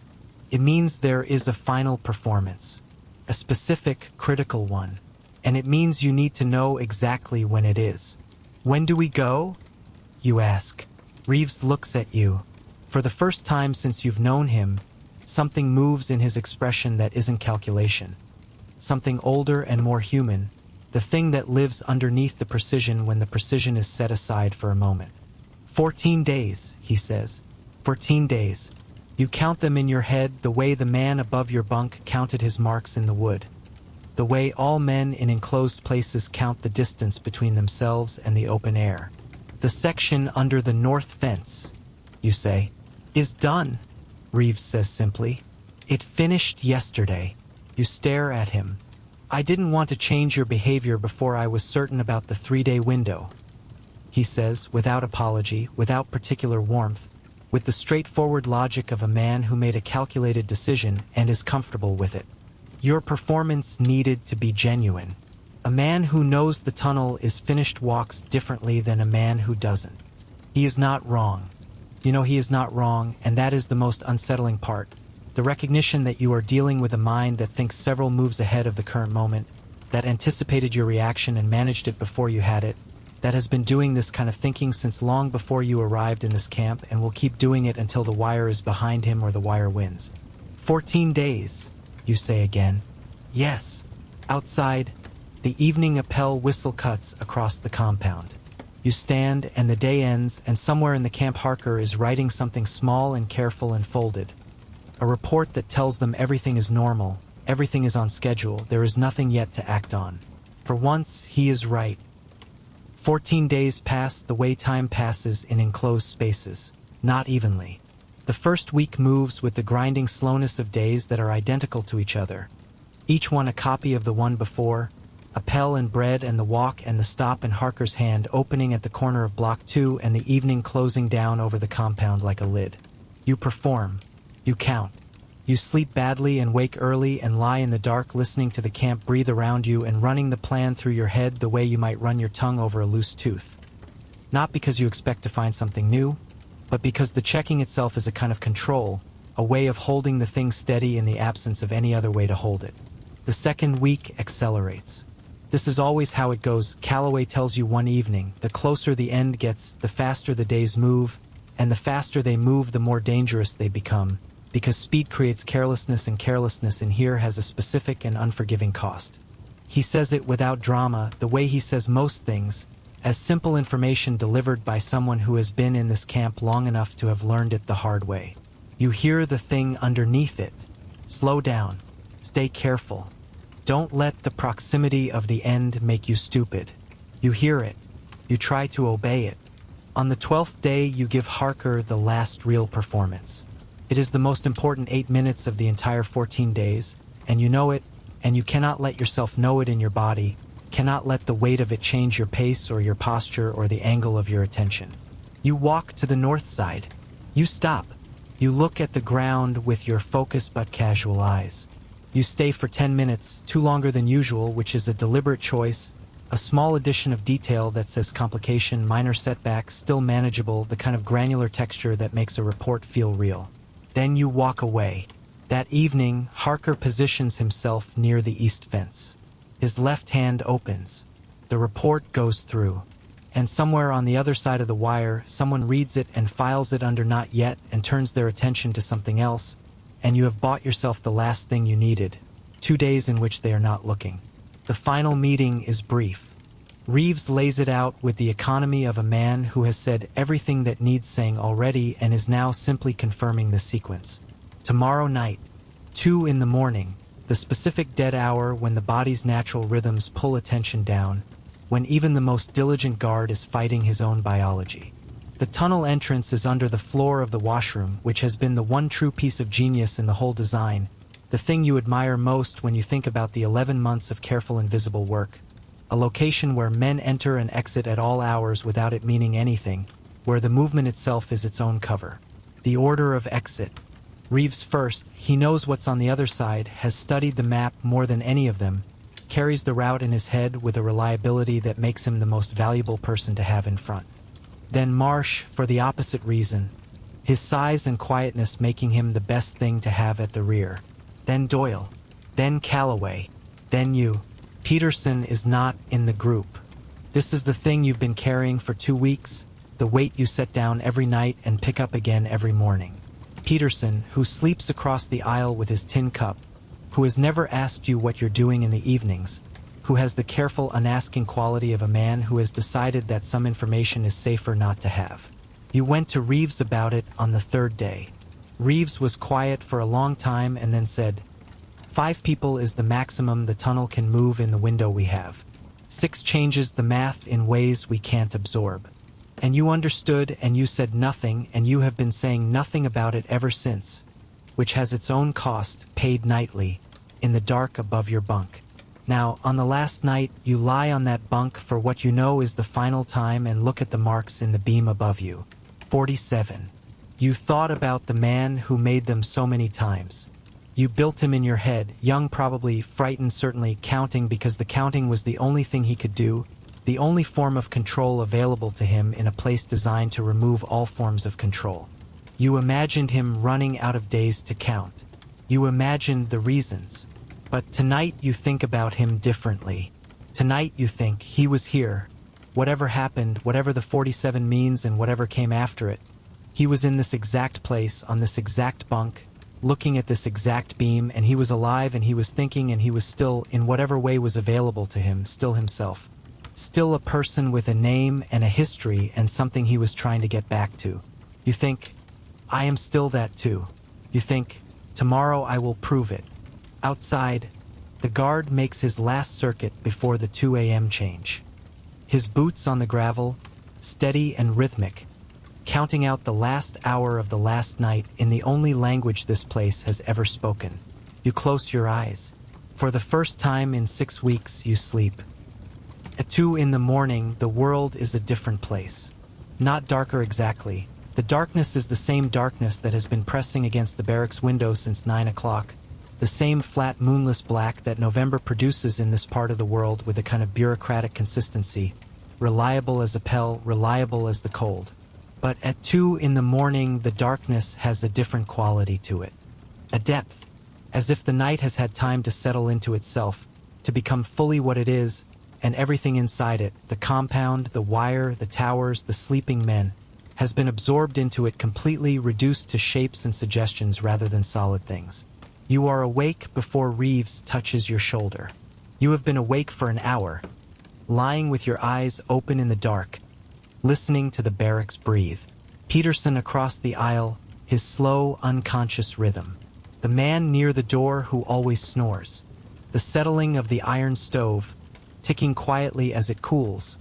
It means there is a final performance, a specific, critical one, and it means you need to know exactly when it is. When do we go? You ask. Reeves looks at you. For the first time since you've known him, something moves in his expression that isn't calculation. Something older and more human, the thing that lives underneath the precision when the precision is set aside for a moment. 14 days, he says. 14 days. You count them in your head the way the man above your bunk counted his marks in the wood. The way all men in enclosed places count the distance between themselves and the open air. The section under the north fence, you say, is done, Reeves says simply. It finished yesterday. You stare at him. I didn't want to change your behavior before I was certain about the 3-day window, he says, without apology, without particular warmth, with the straightforward logic of a man who made a calculated decision and is comfortable with it. Your performance needed to be genuine. A man who knows the tunnel is finished walks differently than a man who doesn't. He is not wrong. You know he is not wrong, and that is the most unsettling part. The recognition that you are dealing with a mind that thinks several moves ahead of the current moment, that anticipated your reaction and managed it before you had it, that has been doing this kind of thinking since long before you arrived in this camp and will keep doing it until the wire is behind him or the wire wins. 14 days, you say again. Yes. Outside, the evening Appel whistle cuts across the compound. You stand, and the day ends, and somewhere in the camp Harker is writing something small and careful and folded. A report that tells them everything is normal, everything is on schedule, there is nothing yet to act on. For once, he is right. 14 days pass the way time passes in enclosed spaces, not evenly. The first week moves with the grinding slowness of days that are identical to each other, each one a copy of the one before, a pell and bread and the walk and the stop in Harker's hand opening at the corner of Block 2 and the evening closing down over the compound like a lid. You perform. You count. You sleep badly and wake early and lie in the dark listening to the camp breathe around you and running the plan through your head the way you might run your tongue over a loose tooth. Not because you expect to find something new, but because the checking itself is a kind of control, a way of holding the thing steady in the absence of any other way to hold it. The second week accelerates. This is always how it goes. Calloway tells you one evening, the closer the end gets, the faster the days move, and the faster they move, the more dangerous they become, because speed creates carelessness, and carelessness in here has a specific and unforgiving cost. He says it without drama, the way he says most things, as simple information delivered by someone who has been in this camp long enough to have learned it the hard way. You hear the thing underneath it. Slow down. Stay careful. Don't let the proximity of the end make you stupid. You hear it. You try to obey it. On the 12th day, you give Harker the last real performance. It is the most important 8 minutes of the entire 14 days, and you know it, and you cannot let yourself know it in your body, cannot let the weight of it change your pace or your posture or the angle of your attention. You walk to the north side. You stop. You look at the ground with your focused but casual eyes. You stay for 10 minutes, too longer than usual, which is a deliberate choice, a small addition of detail that says complication, minor setback, still manageable, the kind of granular texture that makes a report feel real. Then you walk away. That evening, Harker positions himself near the east fence. His left hand opens. The report goes through. And somewhere on the other side of the wire, someone reads it and files it under not yet and turns their attention to something else, and you have bought yourself the last thing you needed, 2 days in which they are not looking. The final meeting is brief. Reeves lays it out with the economy of a man who has said everything that needs saying already and is now simply confirming the sequence. Tomorrow night, 2 in the morning, the specific dead hour when the body's natural rhythms pull attention down, when even the most diligent guard is fighting his own biology. The tunnel entrance is under the floor of the washroom, which has been the one true piece of genius in the whole design, the thing you admire most when you think about the 11 months of careful invisible work. A location where men enter and exit at all hours without it meaning anything, where the movement itself is its own cover. The order of exit. Reeves first, he knows what's on the other side, has studied the map more than any of them, carries the route in his head with a reliability that makes him the most valuable person to have in front. Then Marsh, for the opposite reason, his size and quietness making him the best thing to have at the rear. Then Doyle. Then Calloway. Then you. Peterson is not in the group. This is the thing you've been carrying for 2 weeks, the weight you set down every night and pick up again every morning. Peterson, who sleeps across the aisle with his tin cup, who has never asked you what you're doing in the evenings, who has the careful, unasking quality of a man who has decided that some information is safer not to have. You went to Reeves about it on the 3rd day. Reeves was quiet for a long time and then said, 5 people is the maximum the tunnel can move in the window we have. 6 changes the math in ways we can't absorb. And you understood and you said nothing, and you have been saying nothing about it ever since, which has its own cost, paid nightly, in the dark above your bunk. Now, on the last night, you lie on that bunk for what you know is the final time and look at the marks in the beam above you. 47. You thought about the man who made them so many times. You built him in your head, young probably, frightened certainly, counting because the counting was the only thing he could do, the only form of control available to him in a place designed to remove all forms of control. You imagined him running out of days to count. You imagined the reasons. But tonight you think about him differently. Tonight you think he was here. Whatever happened, whatever the 47 means and whatever came after it, he was in this exact place, on this exact bunk, looking at this exact beam, and he was alive and he was thinking and he was still, in whatever way was available to him, still himself. still a person with a name and a history and something he was trying to get back to. You think, I am still that too. You think, tomorrow I will prove it. Outside, the guard makes his last circuit before the 2 a.m. change. His boots on the gravel, steady and rhythmic, counting out the last hour of the last night in the only language this place has ever spoken. You close your eyes. For the first time in 6 weeks, you sleep. At 2 in the morning, the world is a different place. Not darker exactly. The darkness is the same darkness that has been pressing against the barracks window since 9 o'clock. The same flat moonless black that November produces in this part of the world with a kind of bureaucratic consistency. Reliable as a pell, reliable as the cold. But at 2 in the morning, the darkness has a different quality to it. A depth. As if the night has had time to settle into itself, to become fully what it is, and everything inside it, the compound, the wire, the towers, the sleeping men, has been absorbed into it completely, reduced to shapes and suggestions rather than solid things. You are awake before Reeves touches your shoulder. You have been awake for an hour, lying with your eyes open in the dark, listening to the barracks breathe. Peterson across the aisle, his slow, unconscious rhythm. The man near the door who always snores. The settling of the iron stove, ticking quietly as it cools.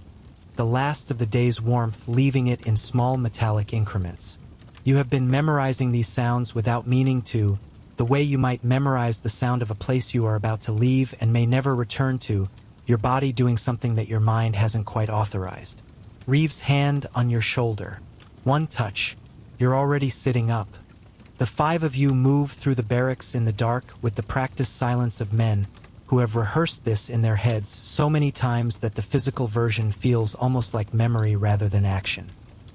The last of the day's warmth leaving it in small metallic increments. You have been memorizing these sounds without meaning to, the way you might memorize the sound of a place you are about to leave and may never return to, your body doing something that your mind hasn't quite authorized. Reeves' hand on your shoulder. One touch. You're already sitting up. The 5 of you move through the barracks in the dark with the practiced silence of men who have rehearsed this in their heads so many times that the physical version feels almost like memory rather than action.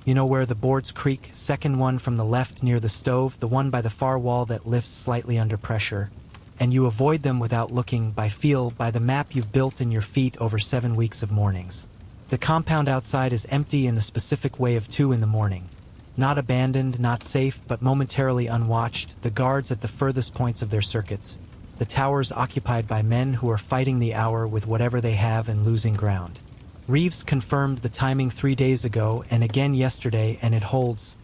You know where the boards creak, second one from the left near the stove, the one by the far wall that lifts slightly under pressure, and you avoid them without looking, by feel, by the map you've built in your feet over 7 weeks of mornings. The compound outside is empty in the specific way of 2 in the morning. Not abandoned, not safe, but momentarily unwatched, the guards at the furthest points of their circuits. The towers occupied by men who are fighting the hour with whatever they have and losing ground. Reeves confirmed the timing 3 days ago and again yesterday, and it holds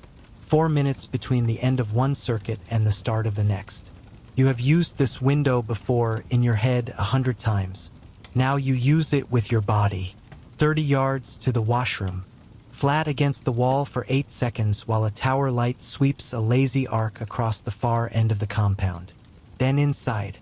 4 minutes between the end of one circuit and the start of the next. You have used this window before in your head 100 times. Now you use it with your body. 30 yards to the washroom. Flat against the wall for 8 seconds while a tower light sweeps a lazy arc across the far end of the compound. Then inside.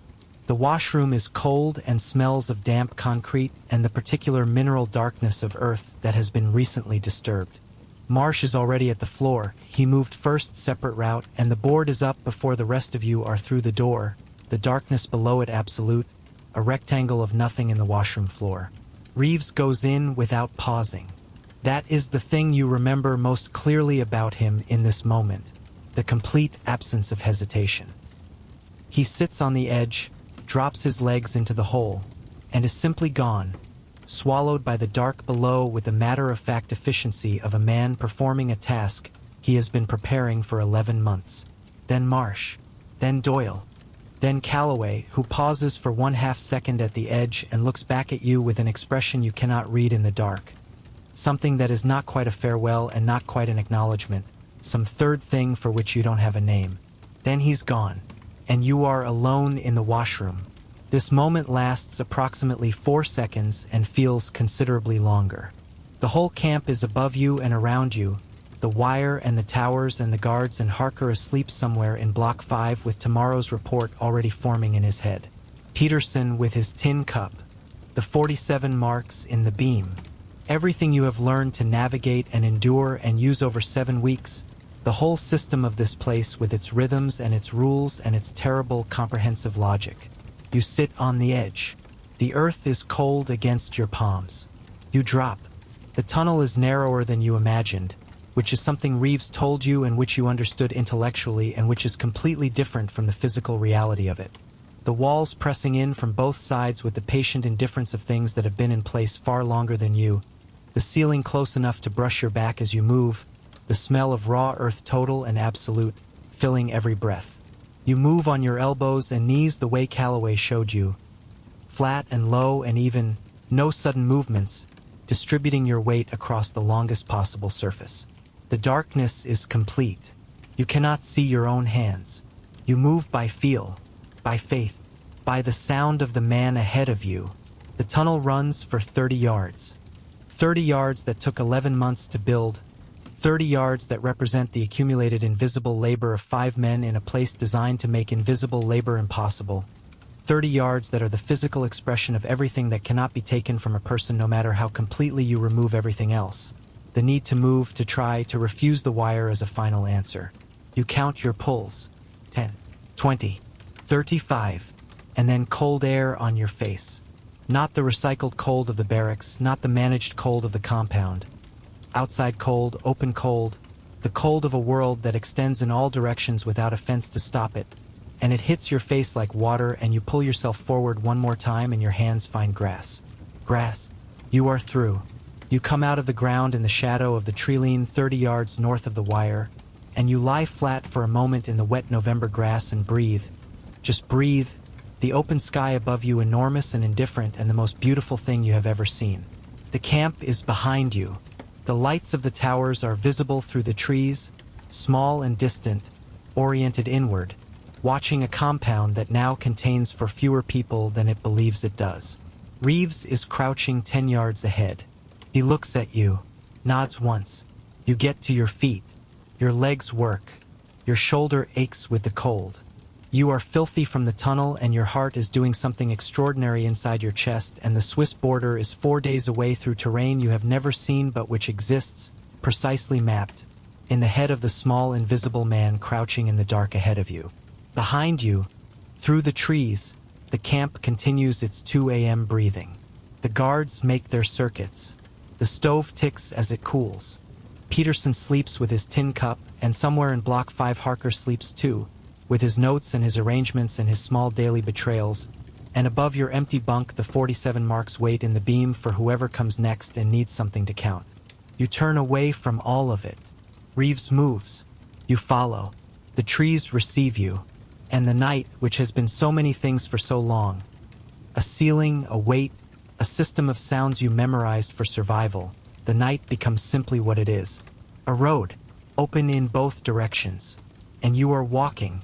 The washroom is cold and smells of damp concrete and the particular mineral darkness of earth that has been recently disturbed. Marsh is already at the floor. He moved first separate route, and the board is up before the rest of you are through the door, the darkness below it absolute, a rectangle of nothing in the washroom floor. Reeves goes in without pausing. That is the thing you remember most clearly about him in this moment, the complete absence of hesitation. He sits on the edge, drops his legs into the hole, and is simply gone, swallowed by the dark below with the matter-of-fact efficiency of a man performing a task he has been preparing for 11 months. Then Marsh, then Doyle, then Calloway, who pauses for 1/2 second at the edge and looks back at you with an expression you cannot read in the dark. Something that is not quite a farewell and not quite an acknowledgement, some third thing for which you don't have a name. Then he's gone, and you are alone in the washroom. This moment lasts approximately 4 seconds and feels considerably longer. The whole camp is above you and around you, the wire and the towers and the guards, and Harker asleep somewhere in Block 5 with tomorrow's report already forming in his head. Peterson with his tin cup, the 47 marks in the beam. Everything you have learned to navigate and endure and use over 7 weeks, the whole system of this place with its rhythms and its rules and its terrible comprehensive logic. You sit on the edge. The earth is cold against your palms. You drop. The tunnel is narrower than you imagined, which is something Reeves told you and which you understood intellectually and which is completely different from the physical reality of it. The walls pressing in from both sides with the patient indifference of things that have been in place far longer than you. The ceiling close enough to brush your back as you move. The smell of raw earth total and absolute, filling every breath. You move on your elbows and knees the way Calloway showed you. Flat and low and even, no sudden movements, distributing your weight across the longest possible surface. The darkness is complete. You cannot see your own hands. You move by feel, by faith, by the sound of the man ahead of you. The tunnel runs for 30 yards. 30 yards that took 11 months to build. 30 yards that represent the accumulated invisible labor of 5 men in a place designed to make invisible labor impossible. 30 yards that are the physical expression of everything that cannot be taken from a person no matter how completely you remove everything else. The need to move, to try, to refuse the wire as a final answer. You count your pulls. 10, 20, 35, and then cold air on your face. Not the recycled cold of the barracks, not the managed cold of the compound. Outside cold, open cold, the cold of a world that extends in all directions without a fence to stop it. And it hits your face like water, and you pull yourself forward one more time and your hands find grass. Grass. You are through. You come out of the ground in the shadow of the treeline 30 yards north of the wire, and you lie flat for a moment in the wet November grass and breathe. Just breathe. The open sky above you enormous and indifferent, and the most beautiful thing you have ever seen. The camp is behind you. The lights of the towers are visible through the trees, small and distant, oriented inward, watching a compound that now contains for fewer people than it believes it does. Reeves is crouching 10 yards ahead. He looks at you, nods once. You get to your feet. Your legs work. Your shoulder aches with the cold. You are filthy from the tunnel, and your heart is doing something extraordinary inside your chest, and the Swiss border is 4 days away through terrain you have never seen but which exists, precisely mapped, in the head of the small invisible man crouching in the dark ahead of you. Behind you, through the trees, the camp continues its 2 a.m. breathing. The guards make their circuits. The stove ticks as it cools. Peterson sleeps with his tin cup, and somewhere in Block 5 Harker sleeps too, with his notes and his arrangements and his small daily betrayals, and above your empty bunk the 47 marks wait in the beam for whoever comes next and needs something to count. You turn away from all of it. Reeves moves. You follow. The trees receive you. And the night, which has been so many things for so long. A ceiling, a weight, a system of sounds you memorized for survival. The night becomes simply what it is. A road, open in both directions. And you are walking.